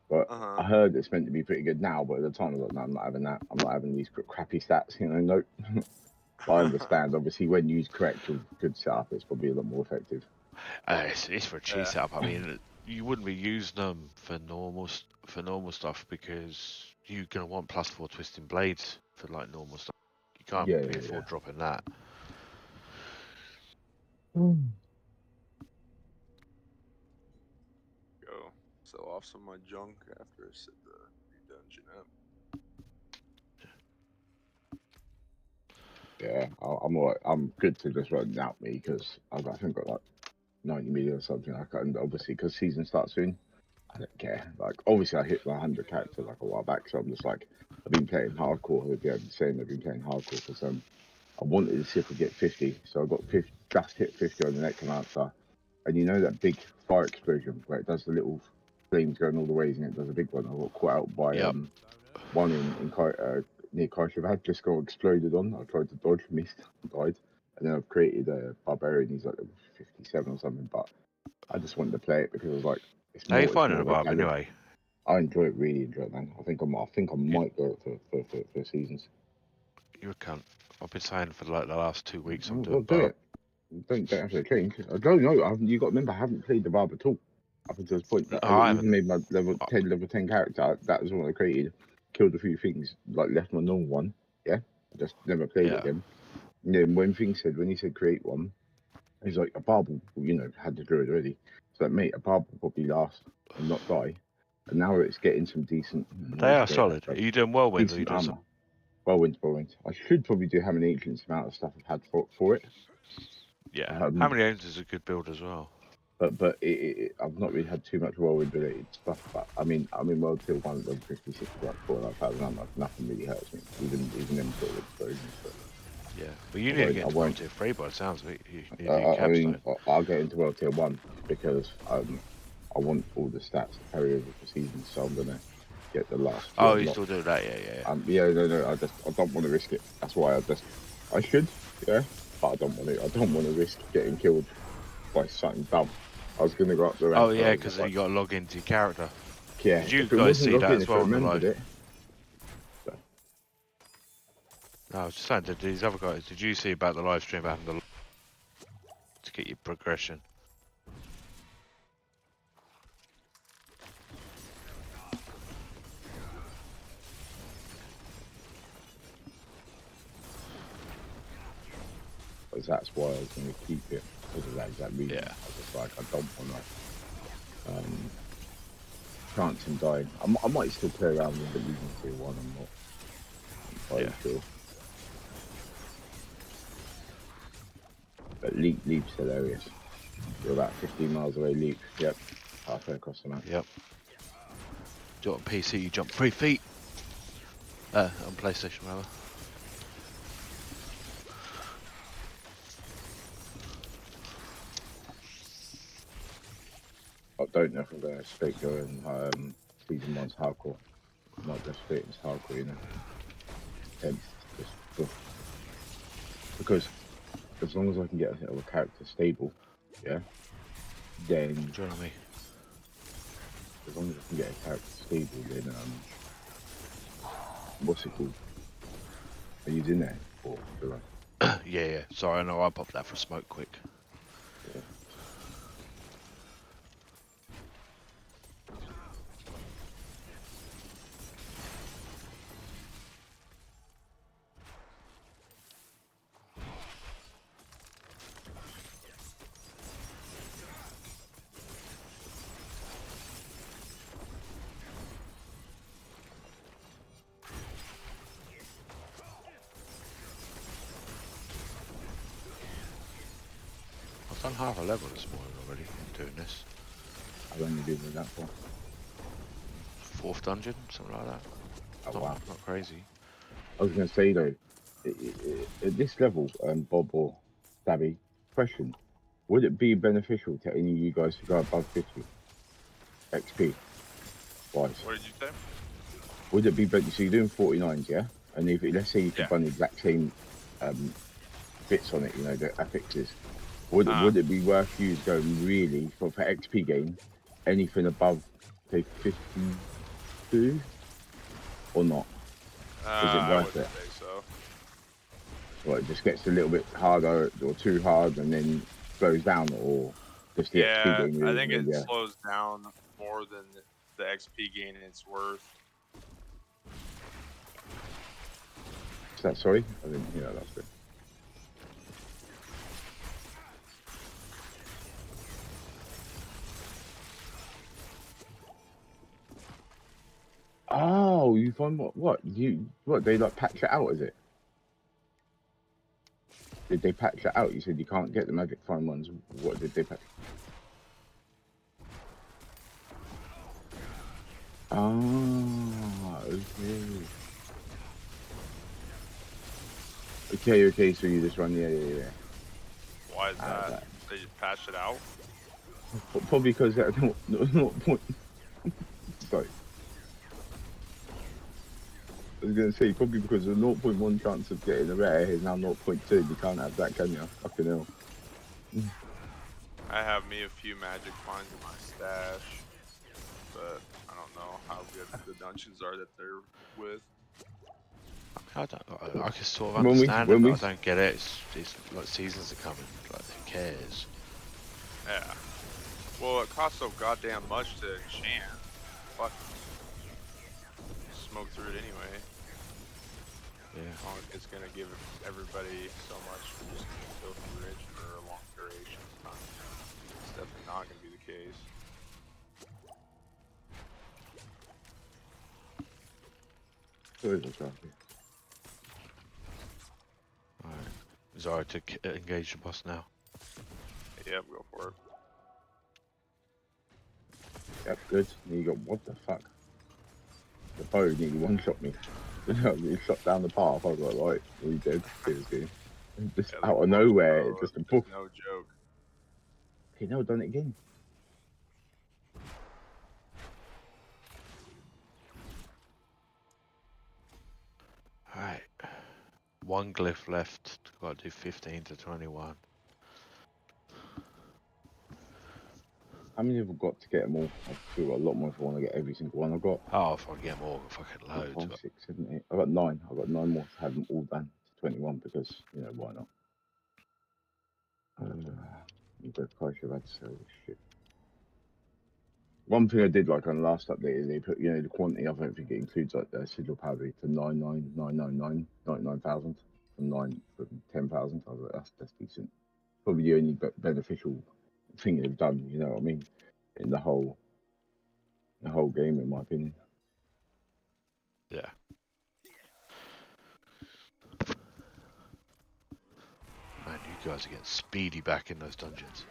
But I
Uh-huh.
heard it's meant to be pretty good now, but at the time I was like, no, I'm not having that. I'm not having these crappy stats, nope. But I understand, obviously, when used correct with good setup, it's probably a lot more effective.
It's for a cheese
Yeah.
setup. I mean, you wouldn't be using them for normal stuff because you're gonna want +4 twisting blades for like normal stuff. You can't
Yeah,
be
yeah, yeah.
afford dropping that.
Go sell off some of my junk after I set the new dungeon up.
Yeah, I'm all right. I'm good to just run out me because I think I've got like 90 million or something. I can obviously because season starts soon. I don't care. Like obviously I hit my 100 character like a while back, so I'm just like I've been playing hardcore. I've been saying I've been playing hardcore because I wanted to see if I get 50, so I got 50, just hit 50 on the necromancer, and you know that big fire explosion where it does the little flames going all the ways and it does a big one. I got caught out by
Yep.
one near Kaishavad, just got exploded on. I tried to dodge, missed, died, and then I've created a barbarian. He's like level 57 or something, but I just wanted to play it because I was like,
How you
it's
finding
more
the
of a
barb
challenge.
anyway?
I enjoy it, really enjoy it, man. I think I
You,
might go for seasons.
you're a cunt. I've been saying for like the last 2 weeks I'm
Well,
doing
do
barb.
it. Don't have to change. I don't know. You got to remember, I haven't played the barb at all up until this point.
No,
I
I
even
haven't.
made my
Uh,
level 10 character. That was what I created. Killed a few things, like left my normal one. Yeah, just never played it
Yeah.
again. And then when he said create one, he's like a barb will, had the druid already. So like, mate, a barb will probably last and not die. And now it's getting some decent, not
They
as
are
great as,
solid. Are
but
you doing whirlwinds or are you
decent
doing
armor.
some?
Whirlwind. I should probably do have an ancient amount of stuff I've had for it.
Yeah. How
Um,
many owns is a good build as well?
I've not really had too much whirlwind related stuff. But I'm in World Tier 1 at level 56 for like 4,500 armor. Nothing really hurts me, even them sort of explosions. But
Yeah. Well, you
I
need to
won't.
get
I
into World
won't.
Tier 3 by the sounds of it. You need to do
I mean,
capstone.
I'll get into World Tier 1 because I want all the stats to carry over for seasons. So I'm gonna get the last few
Oh, you still
unlocked.
do that? Yeah, yeah, yeah.
Yeah, no. I don't want to risk it. That's why I should, yeah, but I don't want to. I don't want to risk getting killed by something dumb. I was gonna go up the
Oh,
ranks, but I
yeah,
was
because
just
you
like,
got to log into your character.
yeah,
Did you
if it
guys
wasn't
see
logged
that
in,
as
if it
well in the
remembered
live?
it, so,
No, I was just saying to these other guys, did you see about the live stream having to get your progression?
because that's why I was gonna keep it because of that exact reason.
Yeah.
I was just like, I don't want to chance him dying. I might still play around with it losing tier 1. I'm not entirely
Yeah.
sure. But Leap's hilarious. You're about 15 miles away, Leap. Yep, halfway across the map.
Yep. Do it on PC, you jump 3 feet. On PlayStation, rather.
I don't know if I'm going to straight go in season 1's hardcore. Might go straight into hardcore, Hence, just because as long as I can get a character stable, yeah, then
Join me.
as long as I can get a character stable, then what's it called? Are you in there? Or do
Yeah, yeah. Sorry, I know I popped that for a smoke quick.
yeah.
I've done half a level this morning already doing this.
I've only been with that for.
4th dungeon, something like that.
Oh
Not,
wow.
not crazy.
I was going to say though, at this level, Bob or Stabby, question: would it be beneficial to any of you guys to go above 50 XP wise?
What did you say?
Would it be better? So you're doing 49s, yeah? And if let's say you could
Yeah.
run the exact same bits on it, you know, the affixes. Would
Uh-huh.
would it be worth you going really for XP gain, anything above say 52 or not? Is it
I
worth
wouldn't
it?
say so.
Or it just gets a little bit harder or too hard and then slows down, or just the XP
Yeah,
gain
I
really?
think it
Yeah.
slows down more than the XP gain it's worth.
Is that sorry? I didn't hear that last bit. Oh, you find what they like patch it out, is it? Did they patch it out? You said you can't get the Magic Find ones. What did they patch? Ah, okay. Okay, so you just run, yeah.
Why is
Ah,
that?
that.
They just patched it out?
Probably because that not point. Sorry. I was gonna say probably because the 0.1 chance of getting a rare is now 0.2. You can't have that, can you? Fucking hell.
I have me a few magic finds in my stash, but I don't know how good the dungeons are that they're with.
I don't. I can sort of
When we
understand it,
when
but
we
I don't get it. It's like seasons are coming. Like, who cares?
Yeah. Well, it costs so goddamn much to enchant. Fuck. Smoke through it anyway.
Yeah.
As long as it's gonna give everybody so much for just being filthy rich for a long duration of time. It's definitely not gonna be the case.
where is it, Charlie?
Alright. Zara to engage the boss now.
Yep, go for it.
Yep, good. And you got what the fuck? The bow nearly one-shot me. He shot down the path. I was like, right, are you dead? Seriously. Just
Yeah, the
out of nowhere,
crossbow
just a
is
poof.
no joke.
Okay, no, done it again.
Alright. One glyph left. Got to do 15 to 21.
How many have I got to get them all? I've still got a lot more if I want to get every single one. I've got
Oh, if I get more, fucking
four,
loads.
five,
But
6, 7, 8. I've got 9. I've got 9 more to have them all done to 21 because, you know, why not? The price of that so shit. One thing I did like on the last update is they put, you know, the quantity. I don't think it includes like the sigil powder to 99,000 from 10,000. I was like, that's decent. Probably the only beneficial thing they've done. You know what I mean? In the whole game, in my opinion.
yeah. Man, you guys are getting speedy back in those dungeons.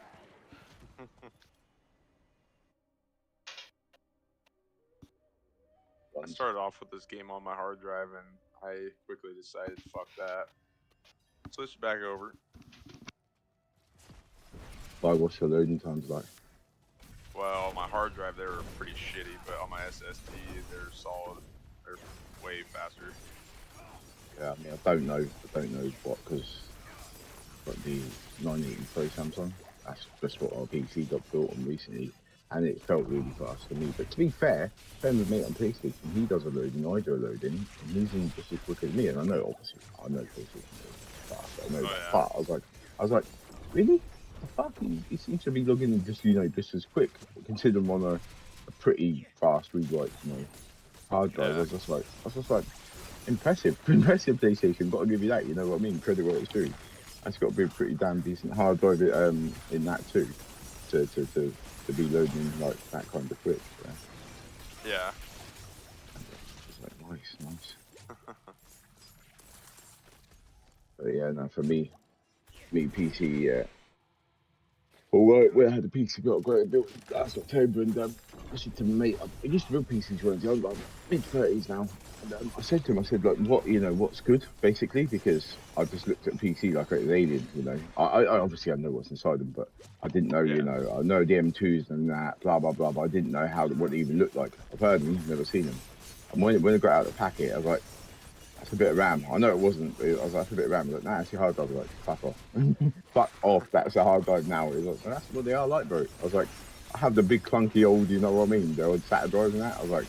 I started off with this game on my hard drive and I quickly decided, fuck that. Switched back over.
Like, what's the loading times like?
Well, my hard drive, they were pretty shitty, but on my SSD, they're solid. They're way faster.
Yeah, I mean, I don't know what, because like the 980 Pro Samsung, that's just what our PC got built on recently, and it felt really fast to me. But to be fair, same with me on PlayStation, he does a loading, I do a loading, and he's in just as quick as me. And I know, obviously, I know PlayStation is fast, I know
Oh,
that.
yeah.
But I was like, really? The fuck? He seems to be logging in just, you know, just as quick, considering on a pretty fast read-write, you know, hard drive.
Yeah.
I was just like, impressive PlayStation. Got to give you that. You know what I mean? Credit where it's due. That's got to be a pretty damn decent hard drive in that too, to be loading like that kind of quick. Yeah.
Yeah.
It's like nice. But yeah, no, for me PC, yeah, Well, when I had the PC built last October, and I said to my mate, I used to build PCs once. I'm mid-30s now, and I said to him, I said, like, what's good, basically, because I just looked at a PC like it was alien, I obviously I know what's inside them, but I didn't know,
Yeah.
I know the M2s and that, blah blah blah, but I didn't know what they even looked like. I've heard them, never seen them, and when I got out of the packet, I was like, that's a bit of RAM. I know it wasn't, but I was like, that's a bit of RAM. I was like, nah, it's your hard drive. I was like, fuck off. Fuck off. That's a hard drive now. He was like, that's what they are like, bro. I was like, I have the big clunky old, you know what I mean? The old SATA drives and that. I was like,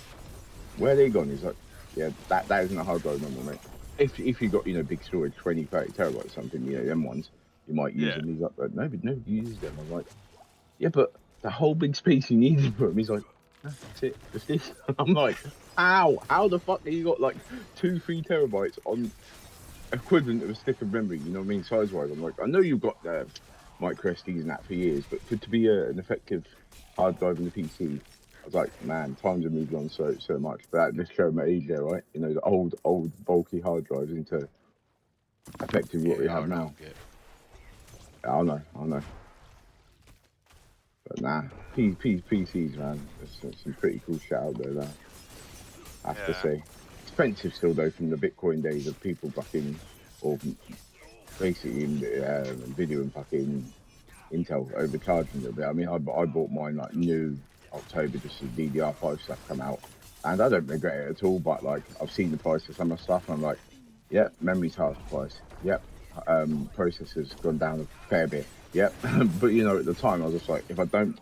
where are they gone? He's like, yeah, that isn't a hard drive no more, mate. If you got, big storage, 20, 30 terabytes or something, them ones, you might use
Yeah.
them. He's like, but nobody uses them. I was like, yeah, but the whole big space you needed for him. He's like, no, that's it. Just this. I'm like, how? How the fuck have you got like 2, 3 terabytes on equivalent of a stick of memory? You know what I mean? Size wise, I'm like, I know you've got micro SDs and that for years, but to be an effective hard drive in the PC, I was like, man, times have moved on so much. But that just showed my age there, right? The old bulky hard drives into effectively what we
Yeah,
have
hard
now.
to get.
Yeah, I know. But nah, PCs, man. There's some pretty cool shit out there, though, I have to
Yeah.
say. Expensive still, though, from the Bitcoin days of people fucking, or basically video and fucking Intel overcharging a little bit. I mean, I bought mine like new October, just as DDR5 stuff come out. And I don't regret it at all, but like, I've seen the price of some of the stuff, and I'm like, yep, memory's half the price. Yep, processor's gone down a fair bit. Yep, but at the time I was just like, if I don't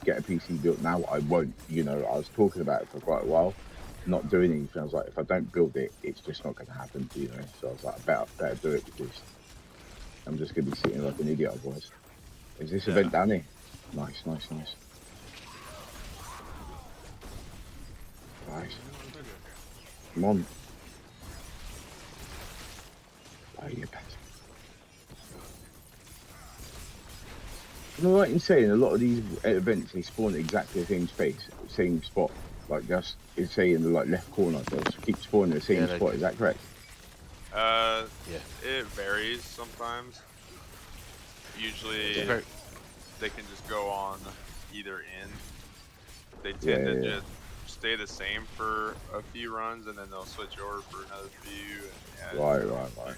get a PC built now, I won't. I was talking about it for quite a while, not doing anything. I was like, if I don't build it, it's just not going to happen. So I was like, I better do it because I'm just going to be sitting like an idiot otherwise. Is this
Yeah.
event down here? Nice. Nice. Come on. Oh, you bastard. Am I right in saying a lot of these events they spawn at exactly the same space, same spot, like just say in the like left corner, they'll keep spawning the same
Yeah,
spot. Is that correct?
yeah.
It varies sometimes.
It's
Usually,
very.
they can just go on either end. They
Yeah,
tend to
yeah,
just stay the same for a few runs, and then they'll switch over for another few. And
yeah.
yeah,
Right.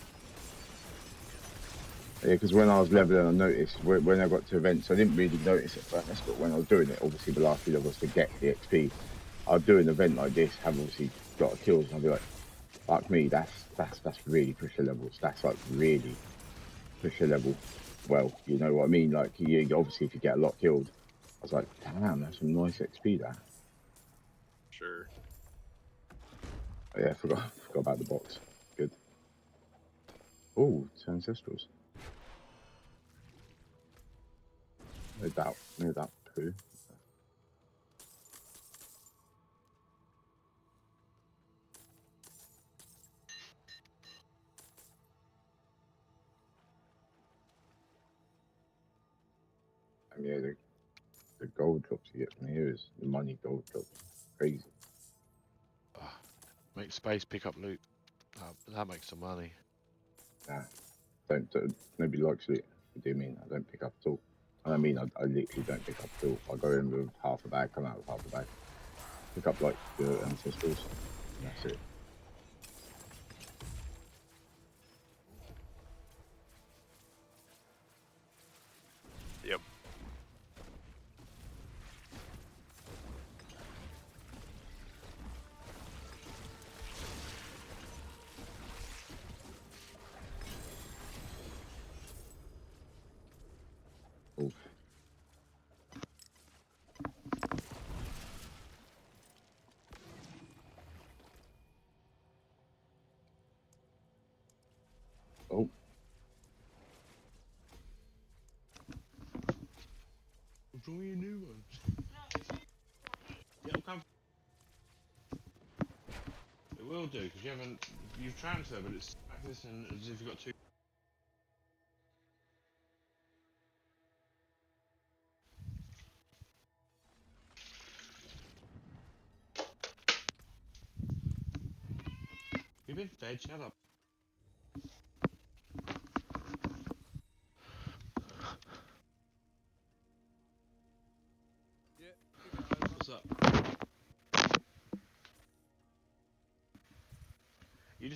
Yeah, because when I was leveling, I noticed when I got to events, I didn't really notice it first, but when I was doing it, obviously the last few levels to get the XP, I'd do an event like this, have obviously got a kills, and I'd be like, fuck me, that's really push the levels. That's like really push the level. Well, you know what I mean? Like, obviously if you get a lot killed, I was like, damn, that's some nice XP there.
sure.
Oh, yeah, forgot about the box. Good. Oh, it's ancestrals. No doubt. Poo. I mean, yeah, the gold drops you get from here is the money gold drops. Crazy.
Make space, pick up loot. That makes some money.
Nah, don't nobody likes it. What do you mean? I don't pick up at all. And I mean, I literally don't pick up at all. I go in with half a bag, come out with half a bag. Pick up like the ancestrals. And that's it.
Yep.
Oof. Oh,
Enjoy your new ones. Yeah, I'll come. It will do because you've transferred, but it's acting as if you've got two. You've been fed. Shut up.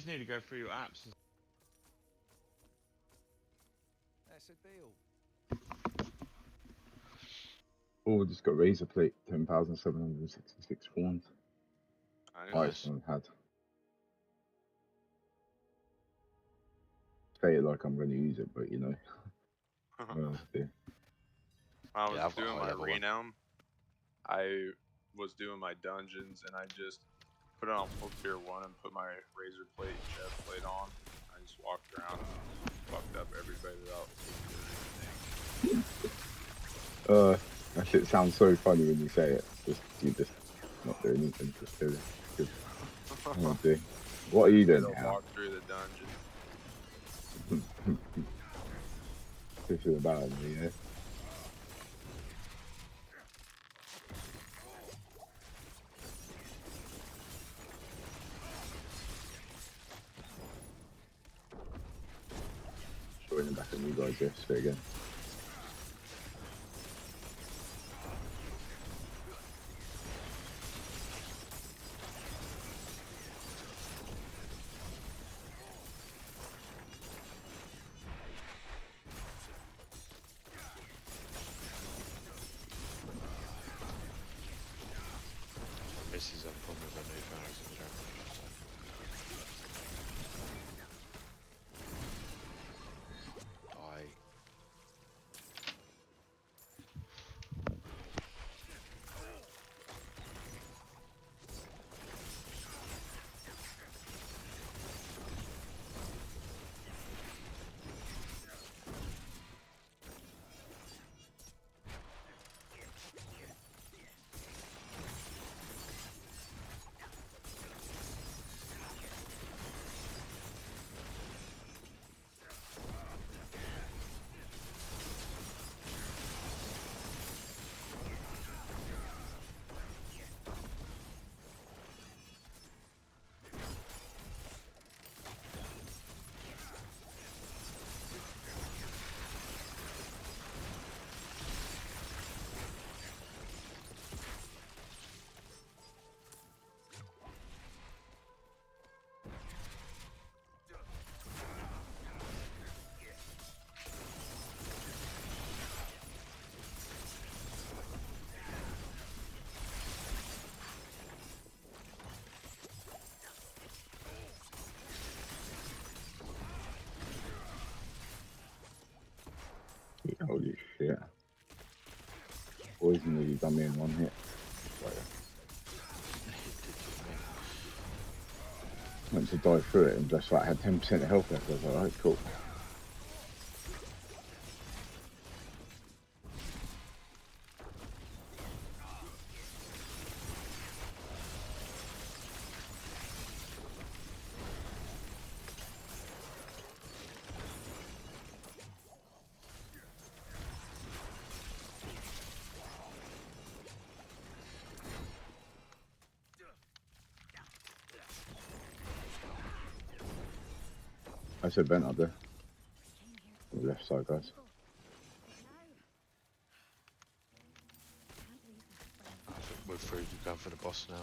need to go through your apps.
That's a deal.
Oh, just got razor plate, 10,766 coins. Highest
Nice.
one I've had. Say it like I'm going to use it, but you know. Yeah.
I was
Yeah, I've got a
doing
high
my
level one.
renown. I was doing my dungeons, and I just put it on full tier 1 and put my razor plate and chest plate on. I just walked around and fucked up everybody without taking anything.
That shit sounds so funny when you say it. You just not doing anything, just do it. Good. Oh, dear. What are you
Did
doing
a
now?
walk through the dungeon.
This is about me, yeah. Joining back on you guys yesterday again.
This is a problem with the new phones in general. Die.
Holy shit. Poison nearly done me in one hit. Like, went to dive through it and just like had 10% health left. I was like, alright, cool. I said vent up there. On the left side, guys.
I think we're through. We're going for the boss now.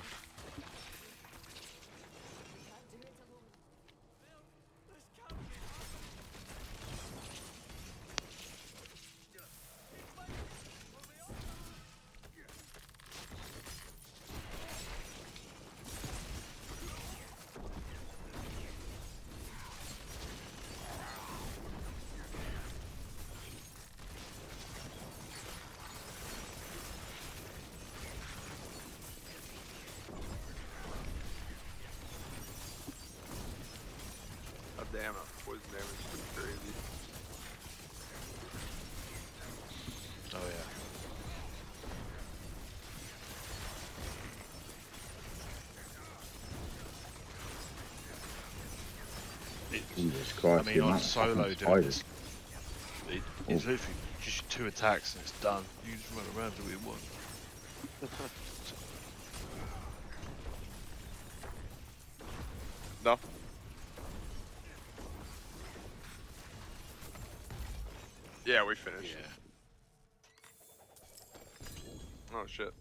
God damn, that poison damage is pretty crazy.
Oh yeah.
Jesus
I
Christ,
mean,
the
on
amount of
solo
fucking
doing
spiders.
this, it's literally just 2 attacks and it's done. You just run around do what you want.
No. Yeah, we finished.
Yeah.
Oh shit.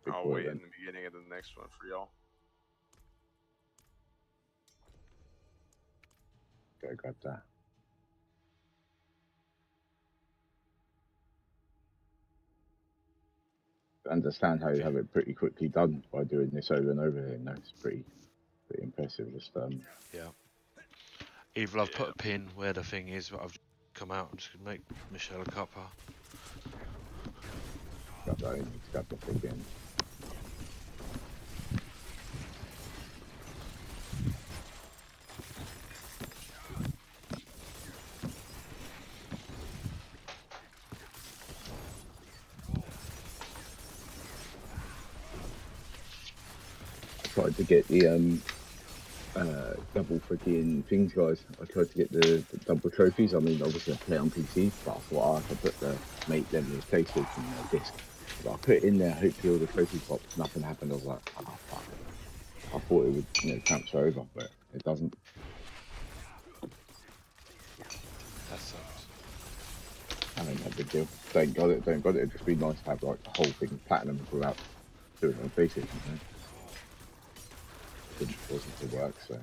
Big
I'll
boy
wait
then.
in the beginning of the next one for y'all.
Go grab that. I understand how you have it pretty quickly done by doing this over and over again. No, it's pretty impressive. Just
Yeah. Either I've put
Yeah.
a pin where the thing is, but I've come out and just gonna make Michelle a cuppa.
grab that in, grab the thing again. I tried to get the double freaking things, guys. I tried to get the double trophies. I mean, obviously I play on PC, but I thought I could put the mate level of PlayStation disc. But I put it in there, hopefully all the trophies popped. Nothing happened. I was like, oh fuck. I thought it would, transfer over, but it doesn't.
That sucks.
I mean, no big deal. Don't got it. It'd just be nice to have like the whole thing platinum without doing it on PlayStation. It wasn't to work, so.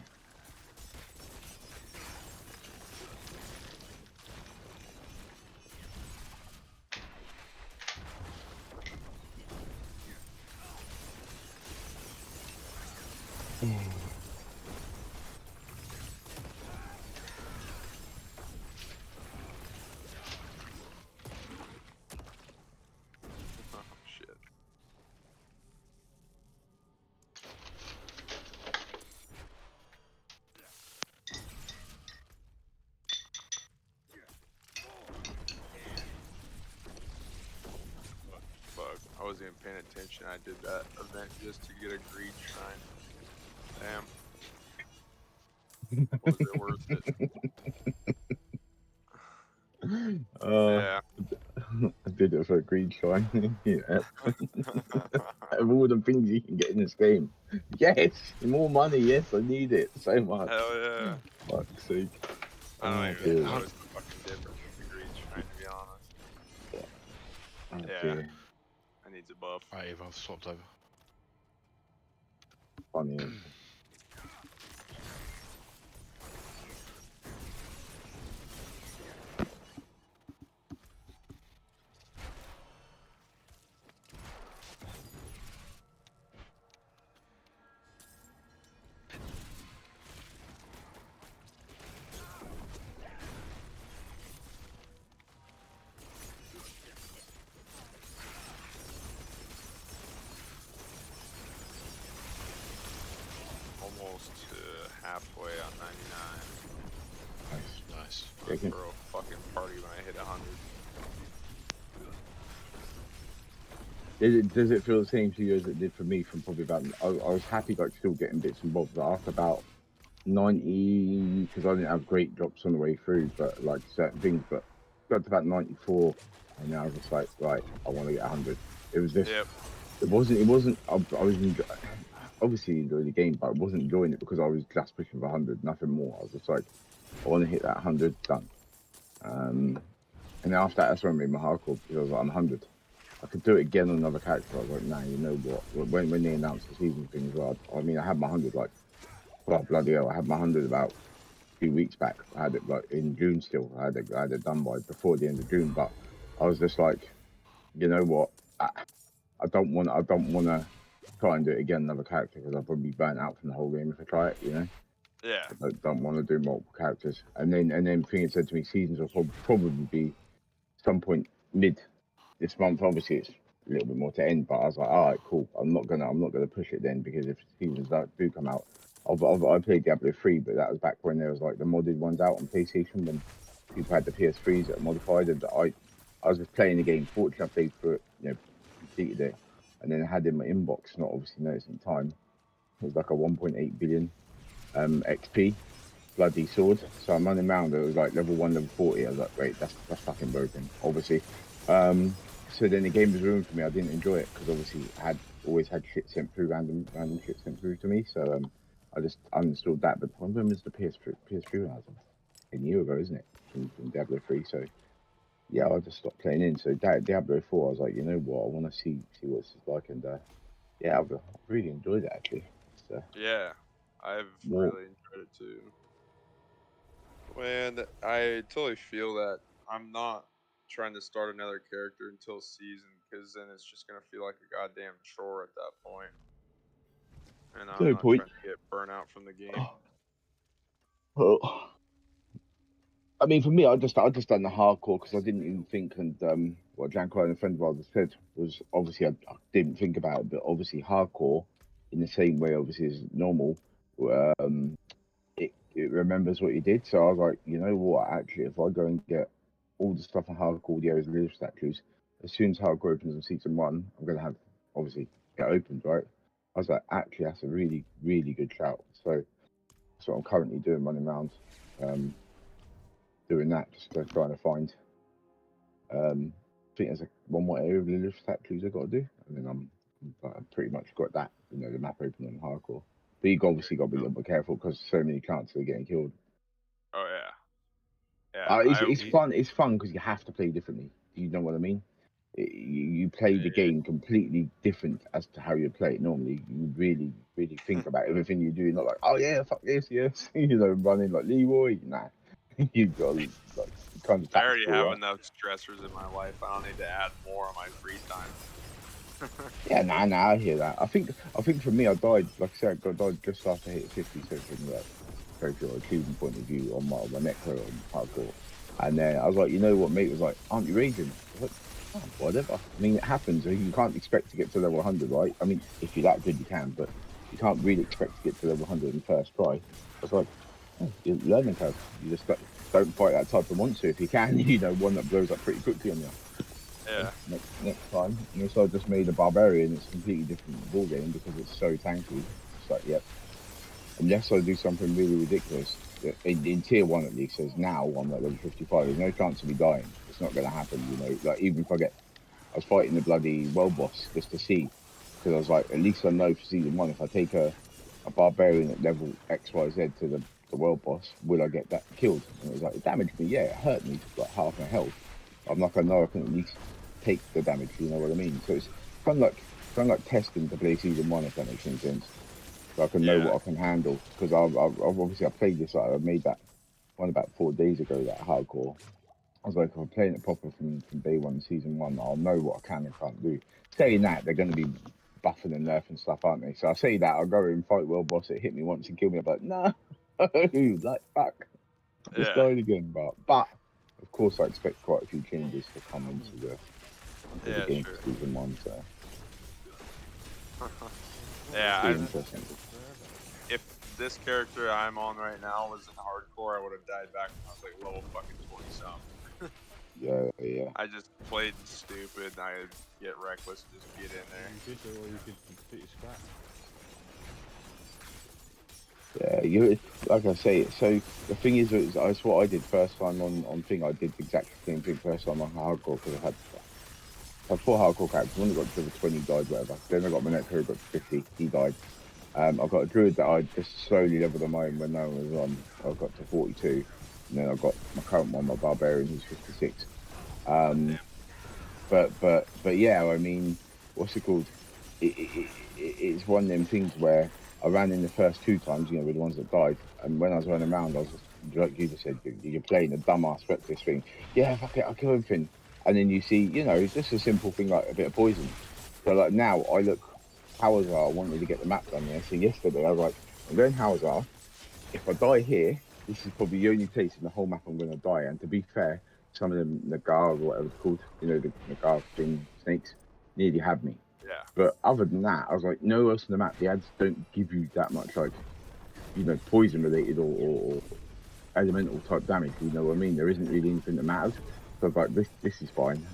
Oh shit. Fuck. I wasn't even paying attention. I did that event just to get a greed shrine. Damn. Was it worth it? Yeah.
I did it for a green shine. Yeah. Of all the things you can get in this game. Yes, more money. Yes, I need it so much.
Hell yeah.
Fuck's sake.
I don't
Oh
even
dear.
notice the fucking difference with the greed shrine, to be honest.
Oh
Yeah.
dear.
I need a buff.
Right, Eva, I've swapped over.
Funny.
Almost halfway on 99.
Nice.
I'll
Taking-
throw a fucking party when I hit 100.
Does it feel the same to you as it did for me from probably about, I was happy like still getting bits and bobs, but after about 90, because I didn't have great drops on the way through, but like certain things, but got to about 94 and then I was just like, right, I want to get 100. It was just,
Yep.
it wasn't, I was obviously enjoying the game, but I wasn't enjoying it because I was just pushing for 100, nothing more. I was just like, I want to hit that 100, done. And then after that, that's when I made my hardcore because I was like, I'm 100. I could do it again on another character. I was like, nah, you know what? When they announced the season thing as well, I mean, I had my 100 like, well, bloody hell, I had my 100 about a few weeks back. I had it like in June still. I had it done by before the end of June, but I was just like, you know what? I don't want to try and do it again another character because I'll probably be burnt out from the whole game if I try it.
Yeah.
I don't want to do multiple characters. And then thing it said to me, seasons will probably be some point mid this month. Obviously, it's a little bit more to end, but I was like, all right, cool. I'm not gonna push it then because if seasons do come out, I played Diablo 3, but that was back when there was like the modded ones out on PlayStation when people had the PS3s that are modified, and I was just playing the game. Fortunately, I played through it, completed it, and then I had in my inbox, not obviously noticing time. It was like a 1.8 billion XP bloody sword. So I'm running around. It was like level 1, level 40. I was like, wait, that's fucking broken, obviously. So then the game was ruined for me. I didn't enjoy it because obviously I had always had shit sent through, random shit sent through to me. So I just uninstalled that. But when was the PS3 when I was a year ago, isn't it? From Diablo 3. So yeah, I just stopped playing in. So Diablo 4, I was like, you know what? I want to see what it's like. And yeah, I've really enjoyed it actually. It's
Yeah. I've
more
really enjoyed it too. Man, I totally feel that. I'm not trying to start another character until season, because then it's just gonna feel like a goddamn chore at that point, and I'm
No
not
point.
trying to get burnt out from the game.
Well, I mean, for me, I just done the hardcore because I didn't even think, and what Janko and a friend of ours said was obviously I didn't think about it, but obviously hardcore, in the same way, obviously as normal, um, it remembers what you did. So I was like, you know what? Actually, if I go and get all the stuff on hardcore, the areas of live statues, as soon as hardcore opens in season one, I'm gonna have obviously get opened, right? I was like, actually, that's a really, really good shout. So that's what I'm currently doing, running around. Doing that, just trying to find. I think there's one more area of Lilith statues I've got to do, and then I've pretty much got that. You know, the map open on hardcore. But you obviously got to be a little bit careful because so many chances of getting killed.
Oh yeah, yeah.
It's fun. It's fun because you have to play differently. You know what I mean? You play the game completely different as to how you play it normally. You really, really think about everything you do. Not like, oh yeah, fuck this, yes. You know, running like Leroy. Nah, you've got like kind of
I already
tactical,
have
right?
enough stressors in my life. I don't need to add more on my free time.
Yeah, nah, I hear that. I think for me, I died. Like I said, I died just after I hit 50. So from like trophy or achievement point of view on my necro on hardcore, and then I was like, you know what, mate was like, aren't you raging? I was like, oh, whatever. I mean, it happens. You can't expect to get to level 100, right? I mean, if you're that good, you can, but you can't really expect to get to level 100 in first try. I was like, oh, you're learning curve. You just don't fight that type of monster if you can. You know, one that blows up pretty quickly on you.
Yeah,
Next time. And so I just made a barbarian. It's a completely different ball game because it's so tanky. It's like, yep. Unless I do something really ridiculous, in tier one at least, says now I'm at level 55. There's no chance of me dying. It's not going to happen. You know, like even if I was fighting the bloody world boss just to see, because I was like, at least I know for season one, if I take a barbarian at level XYZ to the world boss, will I get that killed? And it was like, it damaged me. Yeah, it hurt me to like half my health. I'm like, I know I can at least take the damage. You know what I mean? So it's kind of like testing to play season one, if that makes any sense. So I can know
yeah,
what I can handle because I've obviously I played this. I made that one about 4 days ago. That hardcore. I was like, if I'm playing it proper from day one, season one, I'll know what I can and can't do. Saying that, they're going to be buffing and nerfing stuff, aren't they? So I say that, I'll go and fight world boss. It hit me once and kill me. I'm like, no, like fuck, just
yeah,
died again. But of course, I expect quite a few changes to come into the
yeah.
game
Sure.
for season one. So
Yeah,
be interesting.
if this character I'm on right now was in hardcore, I would have died back when I was like level fucking 20 something.
Yeah.
I just played stupid and I get reckless and just get in there.
You did all you could complete your scrap.
Yeah, you like I say. So the thing is, that's what I did first time on thing. I did the exact same thing first time on hardcore because I had four hardcore characters. One that got to level 20 died, whatever. Then I got my necro got to 50, he died. I've got a druid that I just slowly leveled on my own when no one was on. I got to 42, and then I've got my current one, my barbarian, who's 56.
God
Um,
damn.
but yeah, I mean, what's it called? It's one of them things where I ran in the first two times, you know, with the ones that died, and when I was running around, I was just like you just said, you're playing a dumbass reckless thing. Yeah, fuck it, I'll kill everything, and then you see, you know, just a simple thing like a bit of poison. So like now, I look Hawazar. I wanted to get the map done there. So yesterday, I was like, I'm going Hawazar. If I die here, this is probably the only place in the whole map I'm going to die. And to be fair, some of them Nagar or whatever it's called, you know, the Nagar thing snakes nearly had me.
Yeah,
But other than that, I was like, nowhere else on the map, the ads don't give you that much, like, you know, poison related or elemental type damage. You know what I mean? There isn't really anything that matters. So I was like, this is fine.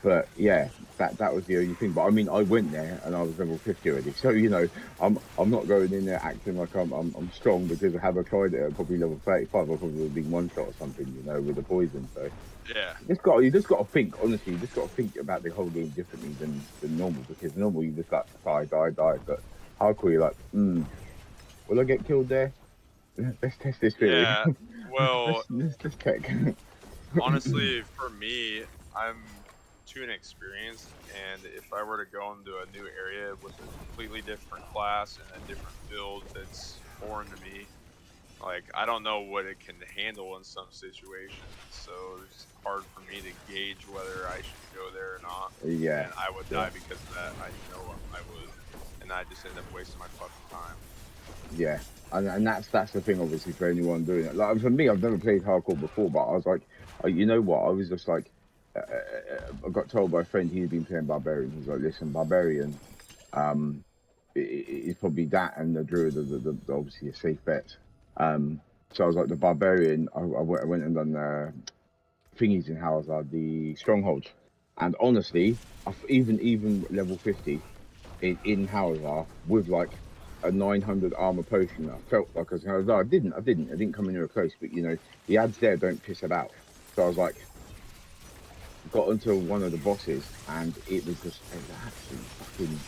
But yeah, that was the only thing. But I mean, I went there and I was level 50 already. So you know, I'm not going in there acting like I'm strong because I have tried it at probably level 35. I probably would have been one shot or something, you know, with the poison. So
yeah,
you just got to think honestly. You just got to think about the whole game differently than normal because normal you just like die. But hardcore you're like, will I get killed there? Let's test this theory.
yeah. Well,
let's check.
honestly, for me, I'm too inexperienced, and if I were to go into a new area with a completely different class and a different build that's foreign to me, Like, I don't know what it can handle in some situations, so it's hard for me to gauge whether I should go there or not.
Yeah.
And I would
Yeah.
die because of that. I know I would, and I just end up wasting my fucking time.
Yeah, and that's the thing, obviously, for anyone doing it. Like for me, I've never played hardcore before, but I was like, you know what? I was just like, I got told by a friend he'd been playing Barbarian. He's like, listen, Barbarian, is probably that and the Druid are the obviously a safe bet. So I was like, the Barbarian, I went and done thingies in Hauser, the Strongholds, and honestly, even level 50 in Hauser with like a 900 armor potion, I felt like I didn't come anywhere close, but you know, the ads there don't piss about. So I was like, got onto one of the bosses, and it was absolutely fucking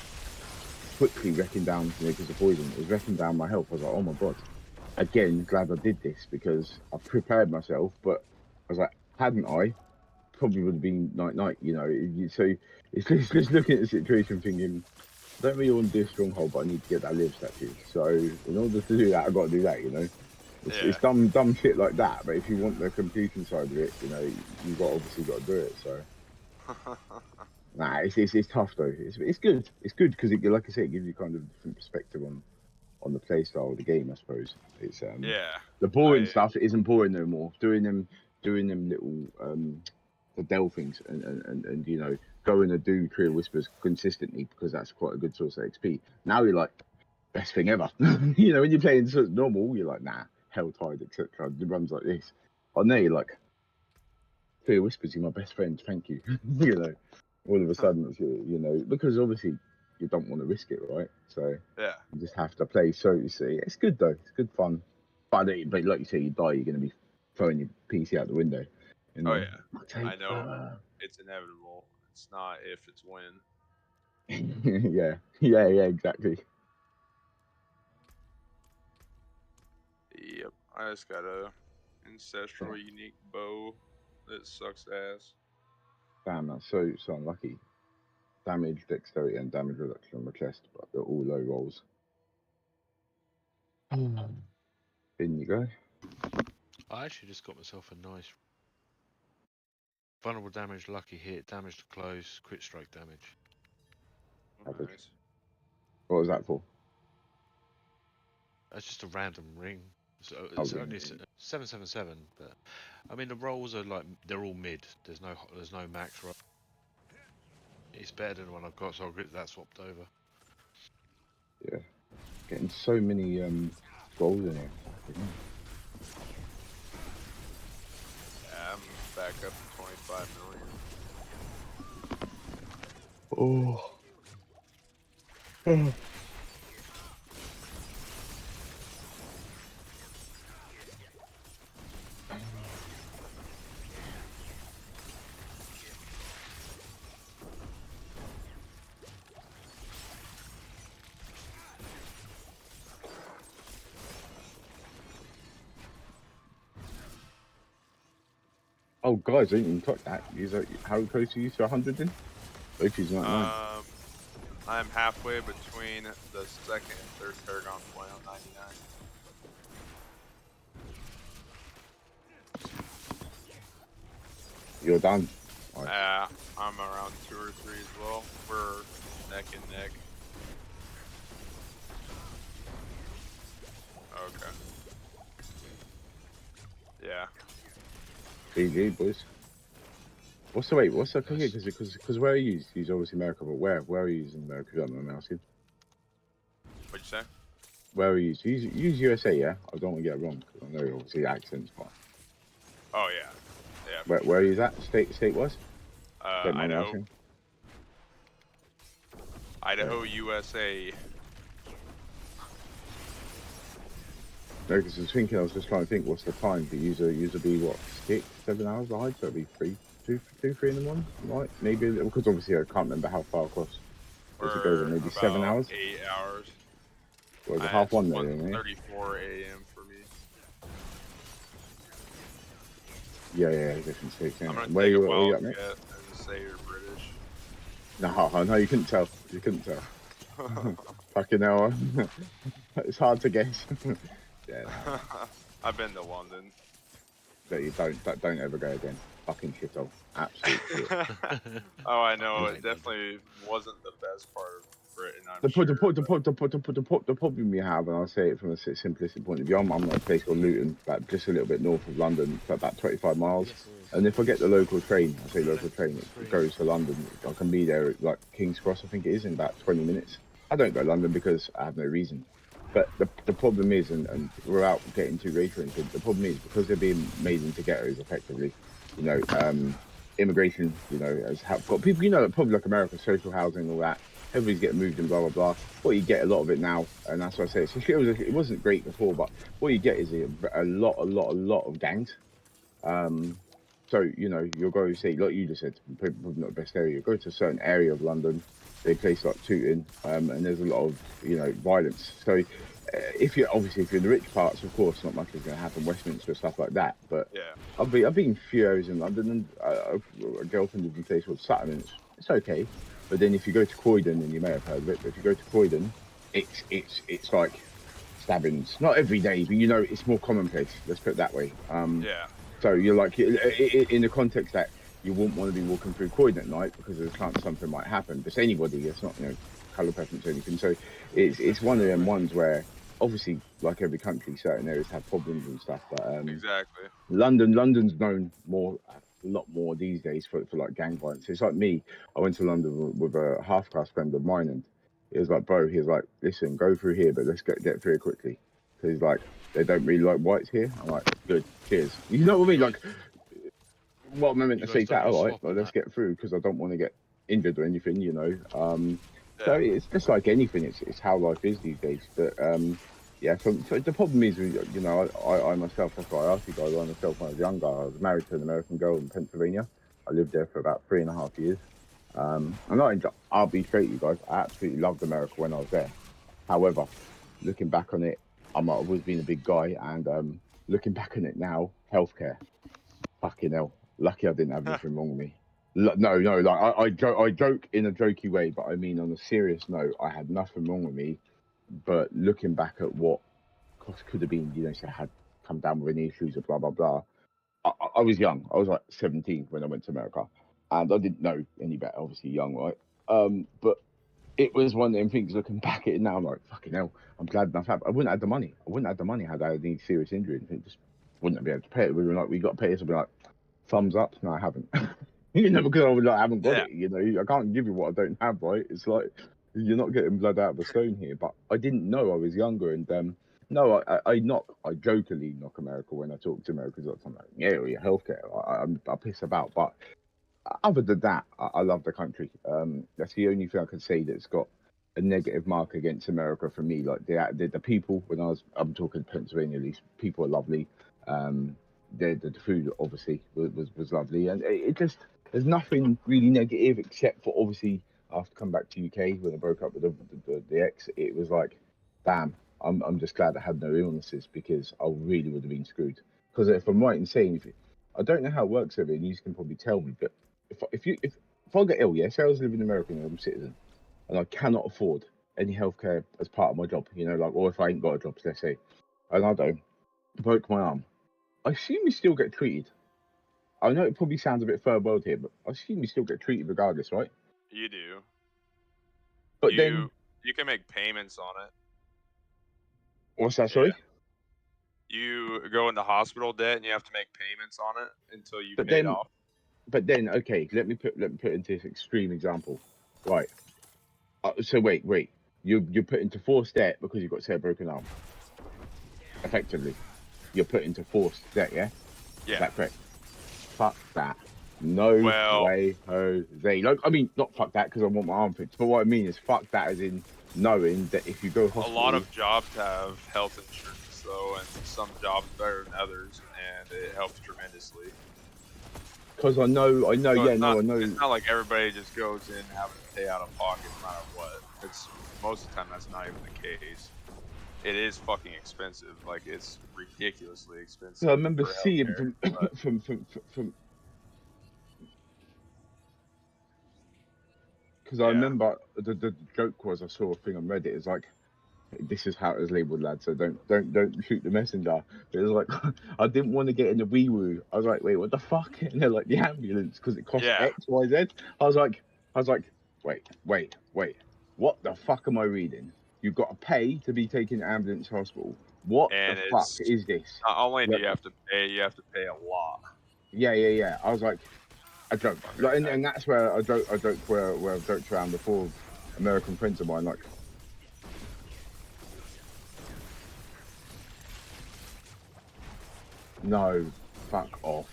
quickly wrecking down, you know, because of poison. It was wrecking down my health. I was like, oh my god. Again, glad I did this because I prepared myself, but I was like, hadn't I, probably would have been night, you know. So it's just looking at the situation thinking, I don't really want to do a stronghold, but I need to get that live statue. So in order to do that, I've got to do that, you know. It's dumb shit like that, but if you want the completion side of it, you know, you've obviously got to do it. So nah, it's tough though. It's good. It's good because it, like I say, it gives you kind of a different perspective on the play style of the game. I suppose it's
Yeah.
the boring stuff isn't boring no more. Doing them little the Dell things and you know, going to do Clear Whispers consistently because that's quite a good source of XP. Now you're like, best thing ever. You know, when you're playing sort of normal, you're like, nah, Helltide, etc. The runs like this. Oh no, you're like, Clear Whispers, you're my best friend, thank you. You know, all of a sudden it's you know, because obviously you don't want to risk it, right? So
Yeah.
you just have to play. So you see, it's good though. It's good fun. But like you say, you die, you're going to be throwing your PC out the window. You
Oh
know.
yeah. I know it's inevitable. It's not if, it's when.
Yeah, exactly.
Yep. I just got a ancestral unique bow that sucks ass.
Damn, that's so unlucky. Damage, dexterity, and damage reduction on the chest, but they're all low rolls. In you go.
I actually just got myself a nice vulnerable damage, lucky hit, damage to close, crit strike damage.
Average.
Nice.
What was that for?
That's just a random ring. So
Oh,
it's
ring,
only
ring.
777, but I mean the rolls are like they're all mid. There's no max roll. It's better than the one I've got, so I'll get that swapped over.
Yeah. Getting so many rolls in here. Fucking hell.
Yeah, I'm back up to 25 million.
Oh. Oh, guys, I didn't even touch that. How close are you to 100 then? Both is 99.
I'm halfway between the second and third Paragon point on 99.
You're done. Nice.
I'm around 2 or 3 as well. We're neck and neck. Okay. Yeah.
GG, boys. What's the
Nice.
because where are you? He's obviously America, but where are you in America? I don't know, I'm asking.
What'd you say?
Where are you? Use USA, yeah? I don't want to get it wrong, because I know obviously accents, but
Oh yeah. Yeah, for
where are
sure.
you at? State-wise? Don't mind me
Idaho.
asking.
Idaho, USA.
No, because I was just trying to think, what's the time? The user be what, 6-7 hours behind? So it'd be 3 in the morning, right? Maybe because obviously I can't remember how far across it goes.
We're
Maybe 7
about
hours.
8 hours.
Or is it half
It's
one there? Then, yeah?
1:34 a.m. for me.
Yeah, different states. Yeah.
I'm gonna
Where
take a
where you
wild
at, mate?
guess and say you're British.
No, you couldn't tell. You couldn't tell. Fucking hell. It's hard to guess. Yeah, no.
I've been to London.
That you don't ever go again. Fucking shithole. Absolute shit.
Oh, I know.
I
It
like London.
definitely wasn't the best part of Britain, I'm
The, po-
sure.
the, po- the, po- the, po- the, po- the, po- the problem you have, and I'll say it from a simplistic point of view, I'm at a place called Luton, just a little bit north of London, so about 25 miles. And if I get the local train, I say local train, it goes to London. I can be there at like King's Cross, I think it is, in about 20 minutes. I don't go to London because I have no reason. But the problem is, and without getting too race oriented, the problem is because they're being made into ghettos effectively, you know, immigration, you know, has got people, you know, probably like America, social housing, all that. Everybody's getting moved and blah blah blah. What you get a lot of it now, and that's why I say it's, it wasn't great before, but what you get is a lot of gangs. Um, so you know, you'll go say, like you just said, probably not the best area. You go to a certain area of London, they place like tooting, and there's a lot of violence. So if you're in the rich parts, of course, not much is going to happen. Westminster stuff like that, but
Yeah.
I've been a few areas in London, and a girlfriend lives in a place called Sutton, and it's okay. But then if you go to Croydon, and you may have heard of it, but if you go to Croydon, it's like stabbings. Not every day, but you know, it's more commonplace. Let's put it that way.
Yeah.
So you're like in the context that you wouldn't want to be walking through Croydon at night because there's a chance something might happen. Just anybody, it's not color preference or anything. So it's one of them ones where obviously, like every country, certain areas have problems and stuff. But
Exactly.
London's known a lot more these days for like gang violence. It's like me. I went to London with a half class friend of mine, and he was like, "Bro, he was like, listen, go through here, but let's get through it quickly." Because like they don't really like whites here. I'm like, good, cheers. You know what I mean? Like, what am I meant
You
to
guys
say?
done
That
your
all right?
swap
Well,
and
let's
that.
get through because I don't want to get injured or anything. So
Yeah.
it's just like anything. It's how life is these days. But yeah. So the problem is, I myself. That's why I asked you guys. I myself, when I was younger, I was married to an American girl in Pennsylvania. I lived there for about 3.5 years. And I'll be straight, you guys. I absolutely loved America when I was there. However, looking back on it, I've always been a big guy, and looking back on it now, healthcare. Fucking hell. Lucky I didn't have anything wrong with me. No. Like I joke in a jokey way, but I mean on a serious note, I had nothing wrong with me. But looking back at what cost could have been, say I had come down with any issues or blah blah blah. I was young. I was like 17 when I went to America, and I didn't know any better. Obviously young, right? But it was one of them things. Looking back at it now, I'm like, fucking hell. I'm glad enough. I wouldn't have the money. I wouldn't have the money had I had any serious injury. And just wouldn't have been able to pay it. We were like, we got to pay this. I'd be like, thumbs up. No, I haven't. Because I haven't got
Yeah.
it. I can't give you what I don't have, right? It's like you're not getting blood out of a stone here. But I didn't know. I was younger, and no, I jokingly knock America when I talk to Americans. I'm like, yeah, well, your healthcare. I piss about, but other than that, I love the country. That's the only thing I can say that's got a negative mark against America for me. Like the people, I'm talking Pennsylvania at least, people are lovely. Um, the food obviously was lovely, and it just there's nothing really negative except for obviously after coming back to UK when I broke up with the ex, it was like, damn, I'm just glad I had no illnesses because I really would have been screwed. Because if I'm right in saying, I don't know how it works over, and you can probably tell me, but if I get ill, yeah, say I was living in America and I'm a citizen, and I cannot afford any healthcare as part of my job, like, or if I ain't got a job, let's say, and I don't, broke my arm, I assume we still get treated. I know it probably sounds a bit third world here, but I assume we still get treated regardless, right?
You do.
But then,
You can make payments on it.
what's that?
Yeah.
Sorry.
You go into hospital debt and you have to make payments on it until you
But
paid
then,
off.
okay, let me put into this extreme example, right? So wait, you're put into forced debt because you've got say a broken arm. Effectively, you're put into forced debt, yeah. Is
Yeah.
that correct? Fuck that. No
Well,
way, Jose. Like, I mean, not fuck that because I want my arm fixed, but what I mean is fuck that as in knowing that if you go
a lot
hospital,
of jobs have health insurance though, and some jobs better than others, and it helps tremendously.
because I know,
So
yeah, no, I know.
it's not like everybody just goes in having to pay out of pocket no matter what. It's most of the time that's not even the case. It is fucking expensive. Like it's ridiculously
I
expensive
remember
for
seeing
healthcare. But
from because I
yeah,
remember the joke was I saw a thing on Reddit. It's like this is how it was labeled, lad. So don't shoot the messenger. But it was like I didn't want to get in the wee woo. I was like, wait, what the fuck? And they're like the ambulance because it costs
Yeah.
X, Y, Z. I was like, wait. What the fuck am I reading? You've got to pay to be taken to ambulance hospital. What the
And
fuck
it's
is this?
not only do
Like,
you have to pay, you have to pay a lot.
yeah. I was like, I joke.
Fucking
Like,
heck.
and that's where I joke where I've joked around before. American friends of mine, like, no, fuck off.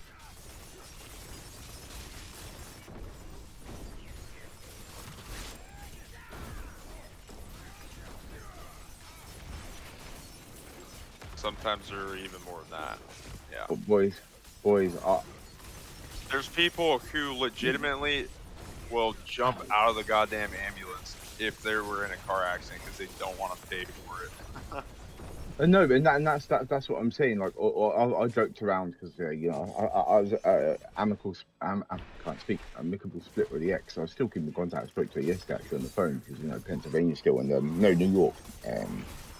Sometimes they're even more than that. Yeah.
But boys,
There's people who legitimately will jump out of the goddamn ambulance if they were in a car accident because they don't want to pay for it.
no, and that's what I'm saying. Like, or I joked around because you know I was I can't speak amicable split with the ex. So I was still keeping contact. I spoke to her yesterday actually on the phone because you know Pennsylvania still and no New York,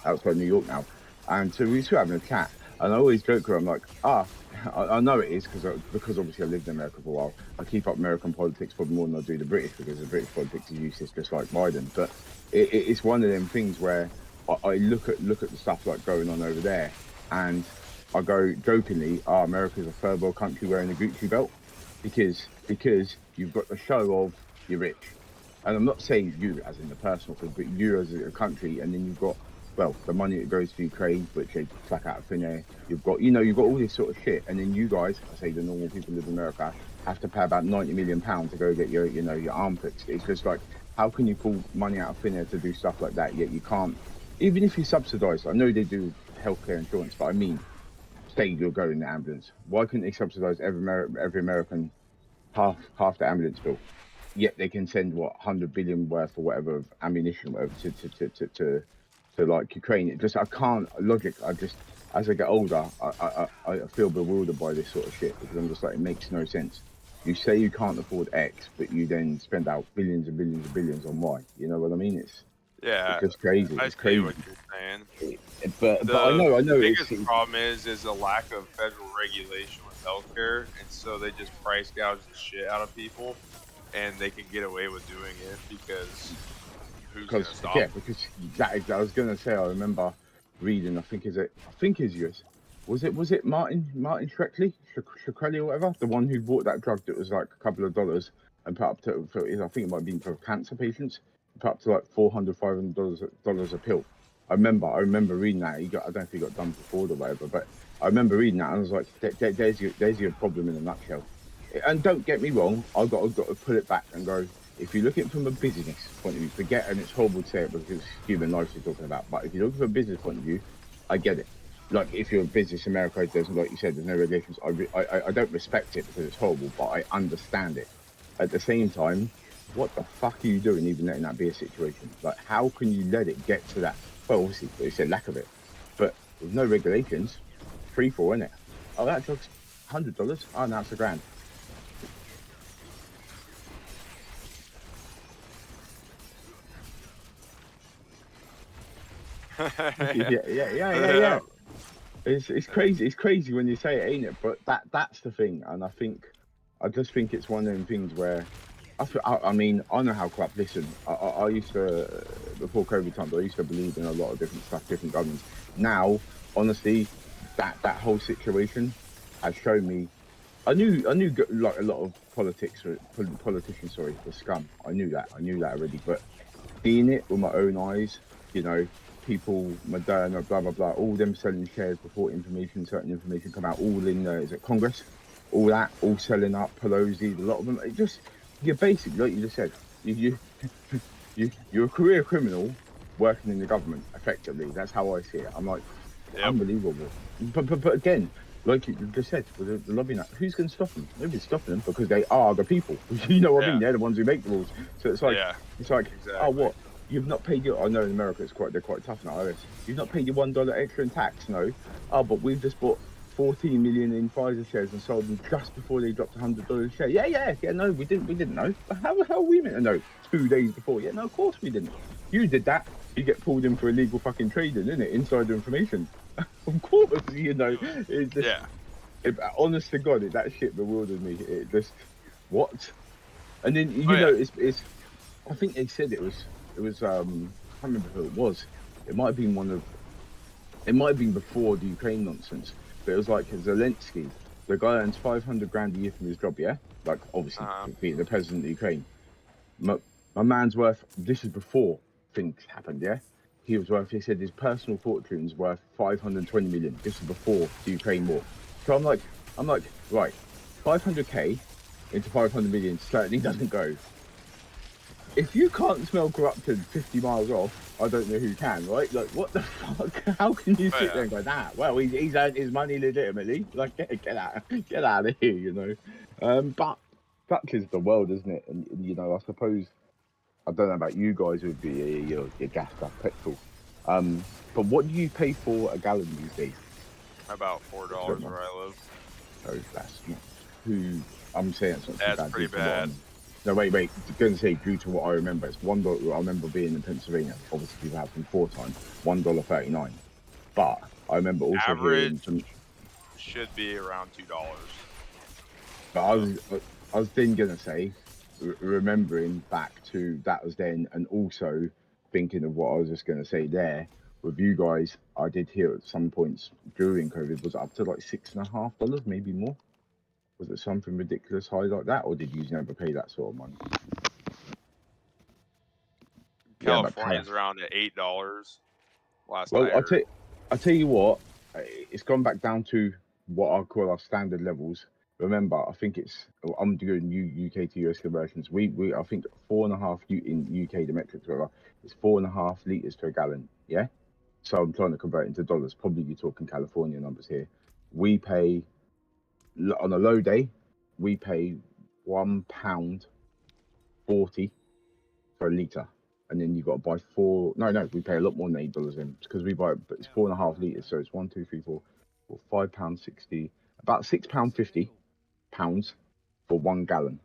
outside New York now, and so we were still having a chat. And I always joke with her. I'm like, I know it is because obviously I lived in America for a while. I keep up American politics probably more than I do the British because the British politics is useless, just like Biden. But it's one of them things where I look at the stuff like going on over there, and I go jokingly, America's a third world country wearing a Gucci belt because you've got the show of you're rich. And I'm not saying you as in the personal thing, but you as a country, and then you've got, well, the money that goes to Ukraine, which they pluck out of thin air. You've got all this sort of shit, and then you guys, I say the normal people who live in America, have to pay about £90 million to go get your arm fixed. It's just like, how can you pull money out of thin air to do stuff like that? Yet you can't, even if you subsidise. I know they do healthcare insurance, but I mean, say you're going in the ambulance. Why couldn't they subsidise every American half the ambulance bill? Yet they can send what 100 billion worth or whatever of ammunition, whatever to like Ukraine. It just I can't logic. I just as I get older, I feel bewildered by this sort of shit because I'm just like it makes no sense. You say you can't afford X, but you then spend out billions and billions and billions on Y. You know what I mean? It's
Yeah,
just crazy.
I
It's
see
crazy.
what you're saying.
But I
The
know
biggest
it's
problem is a lack of federal regulation with healthcare, and so they just price gouge the shit out of people, and they can get away with doing it because who's gonna
because
stop
yeah,
them?
because that I was gonna say I remember reading. I think is yours. Was it Martin Shkreli or whatever, the one who bought that drug that was like a couple of dollars and put up to I think it might have been for cancer patients, put up to like $400-500 a pill. I remember reading that. I don't know if he got done for fraud or whatever, but I remember reading that and I was like, there's your problem in a nutshell. And don't get me wrong, I've got to pull it back and go, if you look at it from a business point of view, forget, and it's horrible to say it because it's human life you're talking about, but if you look from a business point of view, I get it. Like if you're a business in America, there's like you said, there's no regulations. I don't respect it because it's horrible, but I understand it. At the same time, what the fuck are you doing even letting that be a situation? Like how can you let it get to that? Well, obviously, they said lack of it, but with no regulations, free for, isn't it? Oh, that drug's $100. Oh, now it's $1,000. Yeah. It's crazy. It's crazy when you say it, ain't it? But that's the thing, and I just think it's one of them things where I mean, I know how corrupt. Listen, I used to before COVID times, I used to believe in a lot of different stuff, different governments. Now, honestly, that whole situation has shown me. I knew like a lot of politicians, sorry, were scum. I knew that already, but seeing it with my own eyes, you know, people, Moderna, blah blah blah, all them selling shares before certain information come out, all in is it Congress, all that, all selling up, Pelosi, a lot of them. It just you're basically like you just said, you're a career criminal working in the government effectively. That's how I see it. I'm like,
Yep.
unbelievable. But again, like you just said, with the lobbying, who's going to stop them? Nobody's stopping them because they are the people. You know what I mean? They're the ones who make the rules. So it's like,
Yeah.
oh,
Exactly.
what? You've not paid your. I know in America they're quite tough now. You've not paid your $1 extra in tax, no. Oh, but we've just bought 14 million in Pfizer shares and sold them just before they dropped $100 a share. Yeah. No, we didn't know. But how the hell we meant to know 2 days before? Yeah, no, of course we didn't. You did that. you get pulled in for illegal fucking trading, isn't it? Insider information. Of course, you know. It just,
Yeah.
honest to God, that shit bewildered me. It just, what? And then
Oh
you know,
yeah.
it's. I think they said it was. I can't remember who it was. It might have been one of. It might have been before the Ukraine nonsense, but it was like Zelensky. The guy earns 500 grand a year from his job. Yeah, like obviously
Uh-huh.
for being the president of Ukraine. My man's worth. This is before things happened. Yeah, he was worth. He said his personal fortune's worth 520 million. This is before the Ukraine war. So I'm like, right, 500k into 500 million certainly doesn't go. If you can't smell corruption 50 miles off, I don't know who can, right? Like, what the fuck? How can you
Oh
sit
yeah.
there and go, nah, well, he's earned his money legitimately. Like, get out of here, you know? But such is the world, isn't it? And you know, I suppose, I don't know about you guys with your gassed up petrol. But what do you pay for a gallon these days?
About
If you don't
$4
mind.
where I live.
So that's not too. I'm saying it's not too
That's
bad
pretty
due to what
bad.
I'm. No, wait. Going to say due to what I remember, it's $1. I remember being in Pennsylvania. Obviously, people have them 4 times. $1.39. But I remember also hearing
Average
some.
should be around $2.
But
So
I was then going to say, remembering back to that was then, and also thinking of what I was just going to say there with you guys. I did hear at some points during COVID was up to like $6.50, maybe more. Was it something ridiculous high like that, or did you never pay that sort of money? Yeah, but
California's around at $8 last
well,
I heard.
I tell you what, it's gone back down to what I call our standard levels. Remember, I think I'm doing UK to US conversions. I think 4.5 in UK the metrics whatever is 4.5 liters to a gallon. Yeah, so I'm trying to convert into dollars. Probably you're talking California numbers here. We pay on a low day, we pay £1.40 for a liter, and then you got to buy four. No, we pay a lot more than $8 in because we buy, but it's 4.5 liters, so it's one, two, three, four, £5 60, about £6.50 for 1 gallon.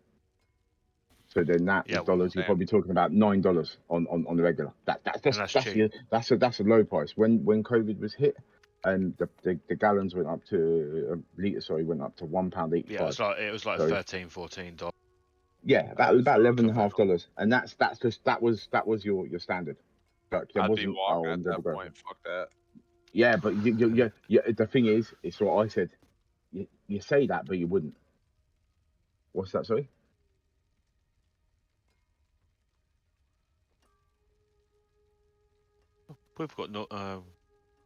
So then that
Yeah,
is
well,
dollars. You're
Damn.
probably talking about $9 on the regular.
and that's cheap.
That's a low price. When COVID was hit, and the gallons went up to liters, sorry, went up to
Yeah,
£1.85.
it was like
So
13, $14.
yeah,
That is
about
really
11 and a half
low.
dollars, and that's just that was your standard. Like there
I'd be
wasn't,
walking
oh,
at
I'm gonna
that
go.
point. Fuck that.
Yeah, but the thing is, it's what I said. You say that, but you wouldn't. What's that? Sorry.
We've got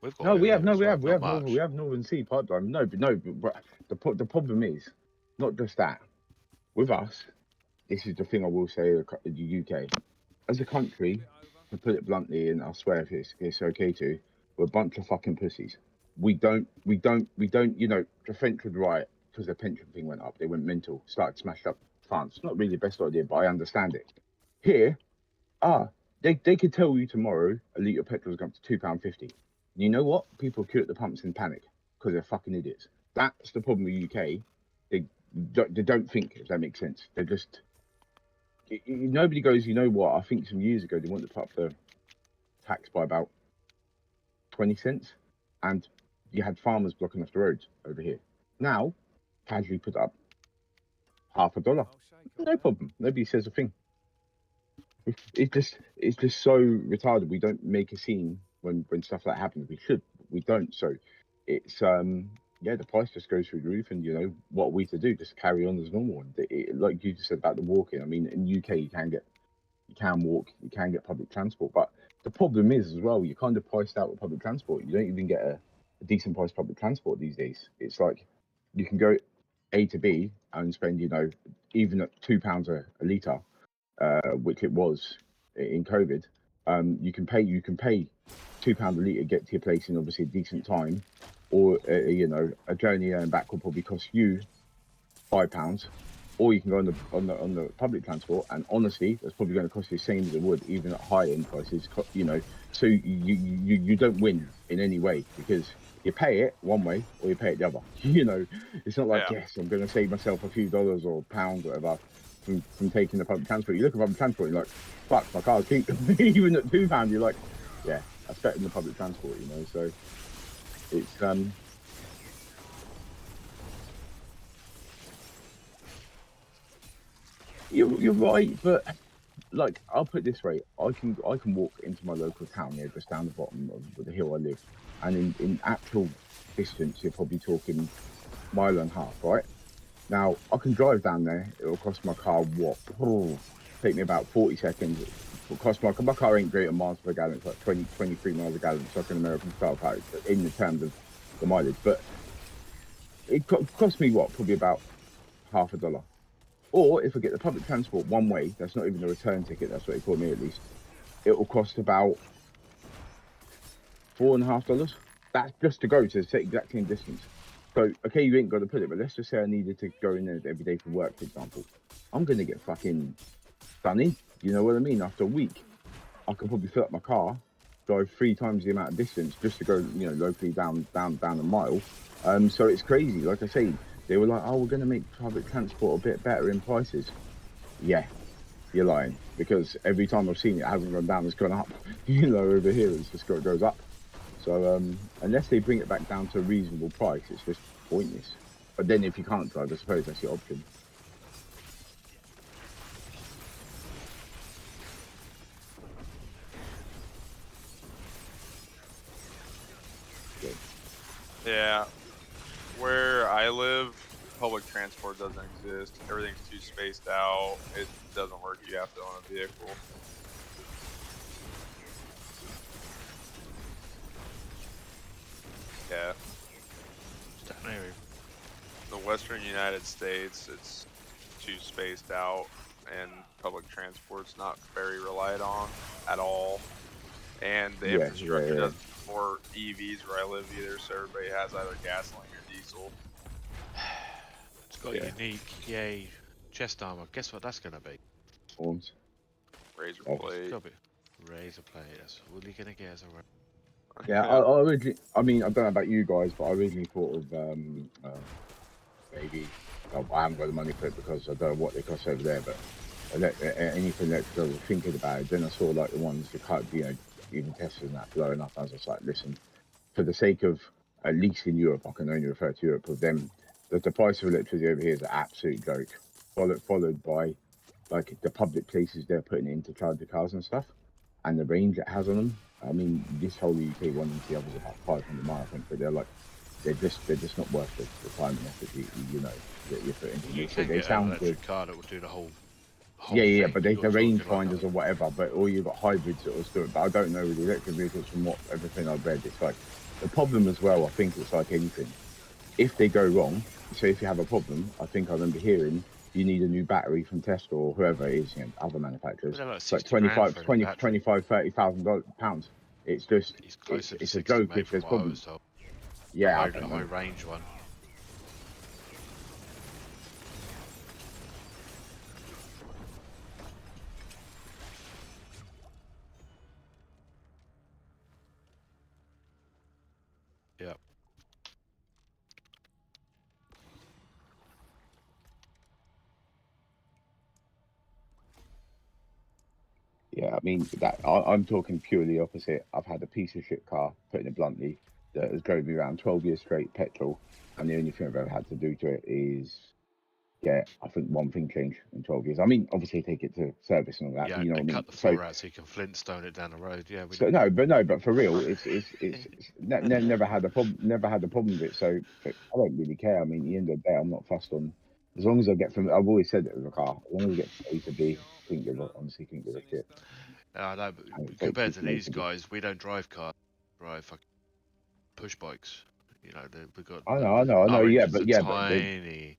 we've got
No,
oil
we have
here
no,
as well. Not
we
much.
have Northern Sea pipeline. No, but the problem is not just that. With us, this is the thing I will say. The UK, as a country, to put it bluntly, and I swear if it's okay to, we're a bunch of fucking pussies. We don't. You know, the French would riot because their pension thing went up. They went mental, started smashed up France. Not really the best idea, but I understand it. Here, they could tell you tomorrow a litre of petrol is going up to £2.50. You know what? People queue at the pumps in panic because they're fucking idiots. That's the problem with UK. They don't think, if that makes sense. They're just nobody goes. You know what? I think some years ago they wanted to put up the tax by about 20 cents, and you had farmers blocking off the roads over here. Now, casually put up $0.50. No problem. Nobody says a thing. It's just so retarded. We don't make a scene when stuff like that happens. We should. We don't. So it's yeah, the price just goes through the roof, and you know what are we to do? Just carry on as normal. And like you just said about the walking. I mean, in UK you can walk, you can get public transport, but the problem is as well, you're kind of priced out with public transport. You don't even get a decent price public transport these days. It's like you can go A to B and spend, you know, even at £2 a litre, which it was in COVID. You can pay £2 a litre, get to your place in obviously a decent time, or you know, a journey there and back will probably cost you £5, or you can go on the public transport, and honestly, that's probably going to cost you the same as it would even at high end prices. You know, so you don't win in any way because you pay it one way or you pay it the other. You know, it's not like
Yeah.
yes, I'm going to save myself a few dollars or pounds or whatever from taking the public transport. You look at public transport, you're like, fuck, my car's cheap. Even at £2, you're like, Yeah, that's better than the public transport, you know. So it's you're right, but like I'll put it this way, I can walk into my local town here, just down the bottom of the hill I live, and in actual distance, you're probably talking mile and a half, right? Now I can drive down there. It'll cost my car what? Oh, take me about 40 seconds. It'll cost my car ain't great on miles per gallon. It's like 23 miles a gallon. It's like an American style car in the terms of the mileage, but it cost me what? Probably about $half. Or if I get the public transport one way, that's not even a return ticket. That's what they call me at least. It will cost about $4.50. That's just to go to the exact same distance. So okay, you ain't got to put it, but let's just say I needed to go in there every day for work, for example. I'm gonna get fucking sunny. You know what I mean? After a week, I could probably fill up my car, drive 3 times the amount of distance just to go, you know, locally down a mile. So it's crazy. Like I say, they were like, "Oh, we're gonna make public transport a bit better in prices." Yeah, you're lying, because every time I've seen it, it hasn't gone down, it's gone up. You know, over here it's just goes up. So unless they bring it back down to a reasonable price, it's just pointless. But then if you can't drive, I suppose that's your option.
Yeah, where I live, public transport doesn't exist. Everything's too spaced out. It doesn't work. You have to own a vehicle. Yeah, the Western United States, it's too spaced out, and public transport's not very relied on at all. And the
Yeah,
infrastructure doesn't support EVs where I live either, so everybody has either gasoline or diesel.
It's got a unique, yay, chest armor. Guess what that's gonna be?
Horns.
Razor
Obviously.
blade.
It's gotta be razor blade. That's all you're gonna get as a
Yeah, I originally, I mean, I don't know about you guys, but I originally thought of maybe, well, I haven't got the money for it because I don't know what they cost over there, but anything that I was thinking about it, then I saw like the ones that can't, you know, even Teslas and that blowing up. I was just like, listen, for the sake of, at least in Europe, I can only refer to Europe, with them, the price of electricity over here is an absolute joke. Followed by like the public places they're putting in to charge the cars and stuff, and the range it has on them. I mean, this whole UK one into the other is about 500 miles, I think, but they're just not worth the time and effort you know that you put into them.
You
They
can
they
get an
sound good.
electric car that will do the whole
Yeah,
thing.
but
You're
the range
talking like
finders or whatever, but or you've got hybrids that will do it. But I don't know with the electric vehicles, from what everything I've read, it's like the problem as well. I think it's like anything. If they go wrong, so if you have a problem, I think I remember hearing you need a new battery from Tesla or whoever it is, you know, other manufacturers.
they're like
It's like
60 grand for a new
20,
battery.
30,000 pounds. It's just,
It's closer to
it's a
60,
joke
mate,
if
from
there's
what I
problems.
was told.
Yeah, I
A
don't
high
know.
range one. Yeah.
Yeah, I mean that I'm talking purely opposite. I've had a piece of shit car, putting it bluntly, that has drove me around 12 years straight petrol, and the only thing I've ever had to do to it is get, I think, one thing changed in 12 years. I mean, obviously take it to service and all that,
Yeah,
but you know what I
and
mean.
cut the floor out so you can flintstone it down the road. Yeah, we
So no, but for real, it's never had a problem, never had a problem with it. So but I don't really care. I mean, at the end of the day, I'm not fussed on, as long as I get from. I've always said it with a car. As long as I get from A to B, couldn't give a, honestly couldn't give a shit.
I know,
And
but
it takes
compared
you
to
from A
these
to B.
guys, we don't drive cars, we drive fucking push bikes. You know, we've got
I know.
our
Yeah,
engines
but
are
yeah, but they,
tiny.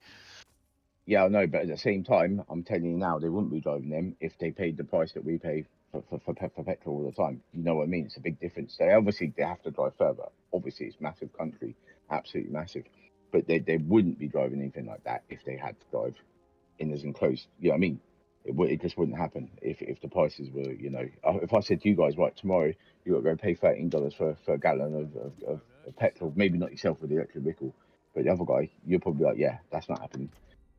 yeah, I know. But at the same time, I'm telling you now, they wouldn't be driving them if they paid the price that we pay for petrol all the time. You know what I mean? It's a big difference. They obviously they have to drive further. Obviously, it's massive country, absolutely massive. But they wouldn't be driving anything like that if they had to drive in as enclosed. You know what I mean? It just wouldn't happen if the prices were, you know, if I said to you guys, right, tomorrow you got to go pay $13 for a gallon of petrol, maybe not yourself with the electric vehicle, but the other guy, you're probably like, yeah, that's not happening.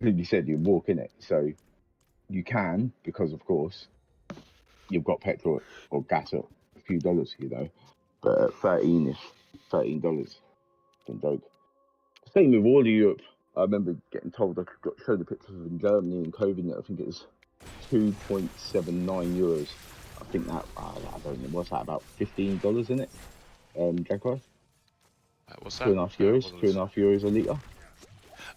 You said you walk in it, so you can, because of course you've got petrol or gas or few dollars, you know. But at 13-ish, $13, don't joke. Same with all of Europe. I remember getting told I could show the pictures in Germany and COVID. I think it was 2.79 euros. I think that I don't know what's that, about $15 in it. Jaguar,
What's
two
that?
and a half
Say that
euros,
one.
2.5 euros a liter.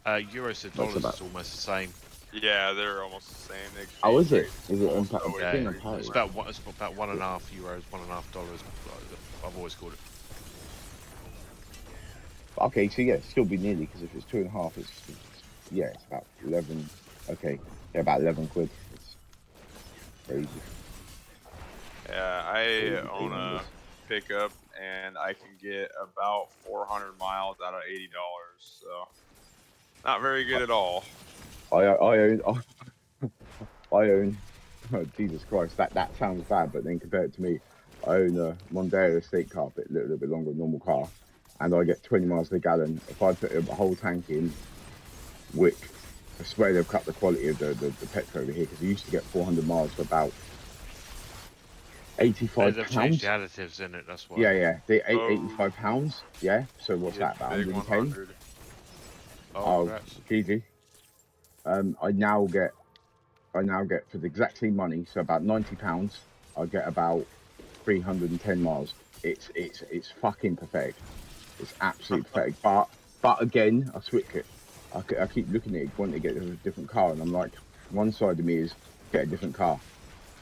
Euros to
That's
dollars
about.
is almost the same.
Yeah, they're almost the same. The
Oh,
exchange
is it?
rate
Is it
almost
impact?
always
Yeah,
Thing
pretty
on
it's
parity?
similar.
about it's about €1.5, $1.5. I've always called it.
Okay, so yeah, still be nearly, because if it's 2.5, yeah, it's about 11. Okay, yeah, about 11 quid. It's crazy.
Yeah, I
Crazy, crazy
own a
numbers.
pickup and I can get about 400 miles out of $80. So not very good at all.
I own I own. Oh, Jesus Christ, that sounds bad, but then compared to me, I own a Mondeo estate carpet, a little bit longer than normal car, and I get 20 miles per gallon. If I put a whole tank in, wick, I swear they've cut the quality of the petrol over here, because I used to get 400 miles for about 85
They've changed the
pounds.
additives in it. That's why.
Yeah, they
Oh,
85 pounds. Yeah, so
you
what's
hit
that, about
the big
110?
100.
Oh,
Oh,
congrats.
GG. I now get for the exact same money, so about £90, I get about 310 miles. It's fucking pathetic. It's absolutely pathetic. But again, I switch it. I keep looking at it, wanting to get a different car, and I'm like, one side of me is get a different car.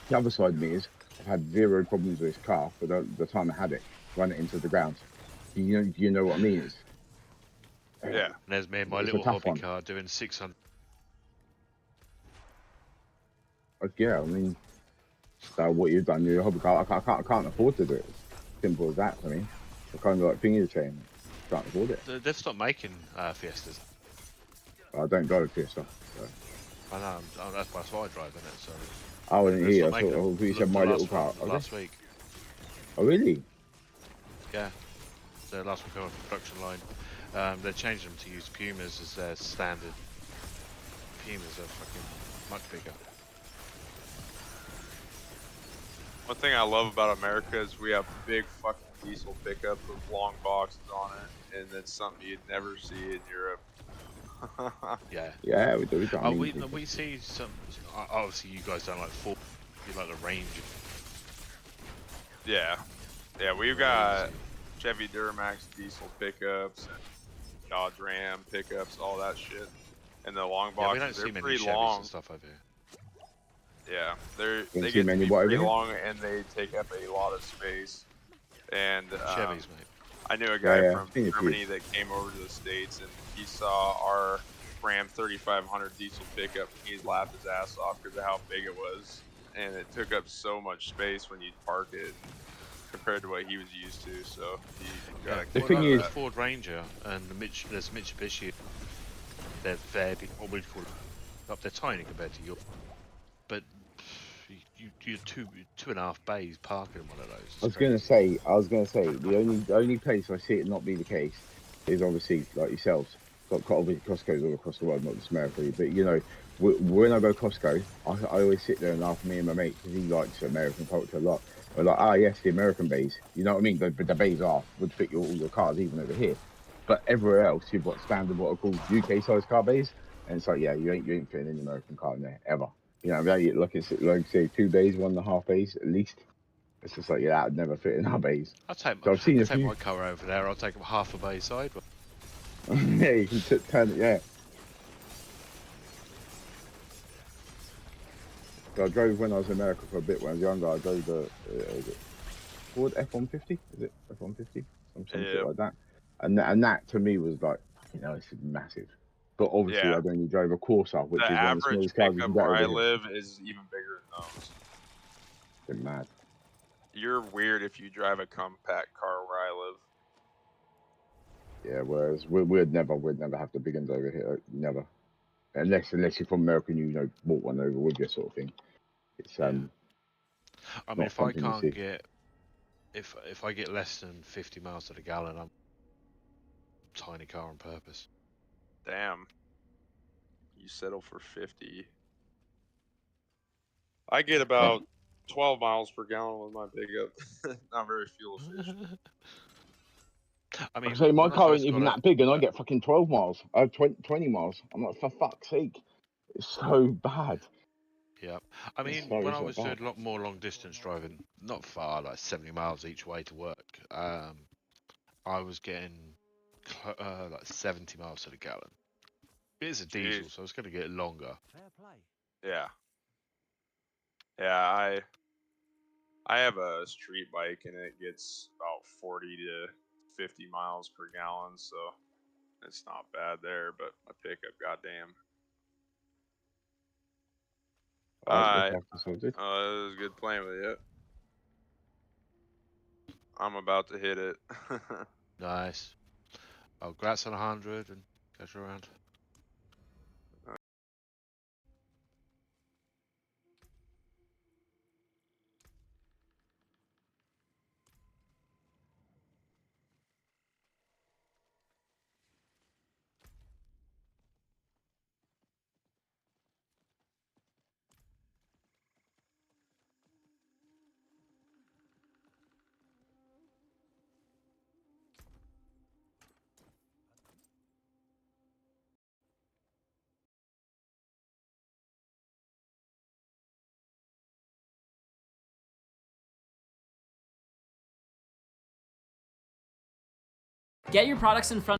The other side of me is I've had zero problems with this car for the time I had it. Run it into the ground. Do you know what I mean?
Yeah.
And there's me and my
It's a
little
tough
hobby
one.
car doing 600.
Yeah, I mean, what you've done, your hobby car, I can't afford to do it. It's simple as that for me. I kind of like fingers saying, can't afford it.
They've stopped making Fiestas.
I don't drive a Fiesta. So.
I know. That's why I drive in it. So
I wasn't
they've
here.
stopped
I
making
thought,
them.
oh, you said
The
my little
last one
car.
was
Okay.
last week.
Oh, really?
Yeah. The last one came off the production line. They changed them to use Pumas as their standard. Pumas are fucking much bigger.
One thing I love about America is we have big fucking diesel pickups with long boxes on it, and it's something you'd never see in Europe.
Yeah.
Yeah, we do. I
Oh,
mean,
we see some. Obviously, you guys don't like Ford. You like the Ranger.
Yeah, yeah, we've got Chevy Duramax diesel pickups and Dodge Ram pickups, all that shit. And the long
Yeah, we
boxes,
don't
they're
see many
pretty
Chevys
long.
and stuff over here.
Yeah,
you
they
don't see
get to
many
be
what over
pretty
here?
long and they take up a lot of space. And
Chevys, mate.
I knew a
Yeah,
guy
yeah.
from
Seen a few.
Germany that came over to the States and he saw our Ram 3500 diesel pickup. He laughed his ass off because of how big it was. And it took up so much space when you'd park it compared to what he was used to. So he got
Yeah.
a
The
kick
thing
out
Well,
of
the
is,
that.
Ford Ranger and there's Mitsubishi. They're fairly, what we'd call up. They're tiny compared to yours, but you're two and a half bays parking in one of those. It's crazy.
I was gonna say, the only place I see it not be the case is obviously like yourselves. Got obviously Costco's all across the world, not just America. But you know, when I go Costco, I always sit there and laugh at me and my mate because he likes American culture a lot. We're like, ah, yes, the American bays. You know what I mean? The bays would fit all your cars, even over here. But everywhere else, you've got standard what are called UK size car bays, and it's like, yeah, you ain't fitting any American car in there ever. You know, like it's like say 2 bays, 1.5 bays at least. It's just like, yeah, that would never fit in our bays. So I've seen
I'll
a
take
few.
my car over there. I'll take half a bay side.
Yeah, you can turn it, yeah. So I drove when I was in America for a bit when I was younger. I drove the is it Ford F-150? Is it F-150? Some shit
Yeah,
like that. And that to me was like, fucking hell, this is massive. But obviously,
yeah.
I'd only drove a Corsa,
The
which is one of the
average
smallest cars you can
pickup
get
where
over
I
here.
live is even bigger than those.
Been mad.
You're weird if you drive a compact car where I live.
Yeah, whereas we'd never have the big ones over here. Never. Unless you're from America and you know bought one over with you sort of thing. It's
Yeah. I mean,
not
if I
something you
can't
see.
get if I get less than 50 miles to the gallon, I'm a tiny car on purpose.
Damn, you settle for 50. I get
Yeah.
about 12 miles per gallon with my pickup. Not very fuel efficient.
I mean,
I say my
when I
car ain't
first
even
got
that big, and I
it,
get fucking 12 miles. I have 20 miles. I'm like, for fuck's sake, it's so bad.
yeah. I
It's
mean, when
so
I
so
was
bad.
doing a lot more long distance driving, not far, like 70 miles each way to work, I was getting like 70 miles to the gallon. It's a diesel,
Jeez.
so it's going to get longer.
Yeah. Yeah, I have a street bike and it gets about 40 to 50 miles per gallon, so it's not bad there, but my pickup, goddamn.
Let's
Alright.
have this sorted.
It was good playing with you. I'm about to hit it.
Nice. Oh, congrats on 100 and catch you around.
Get your products in front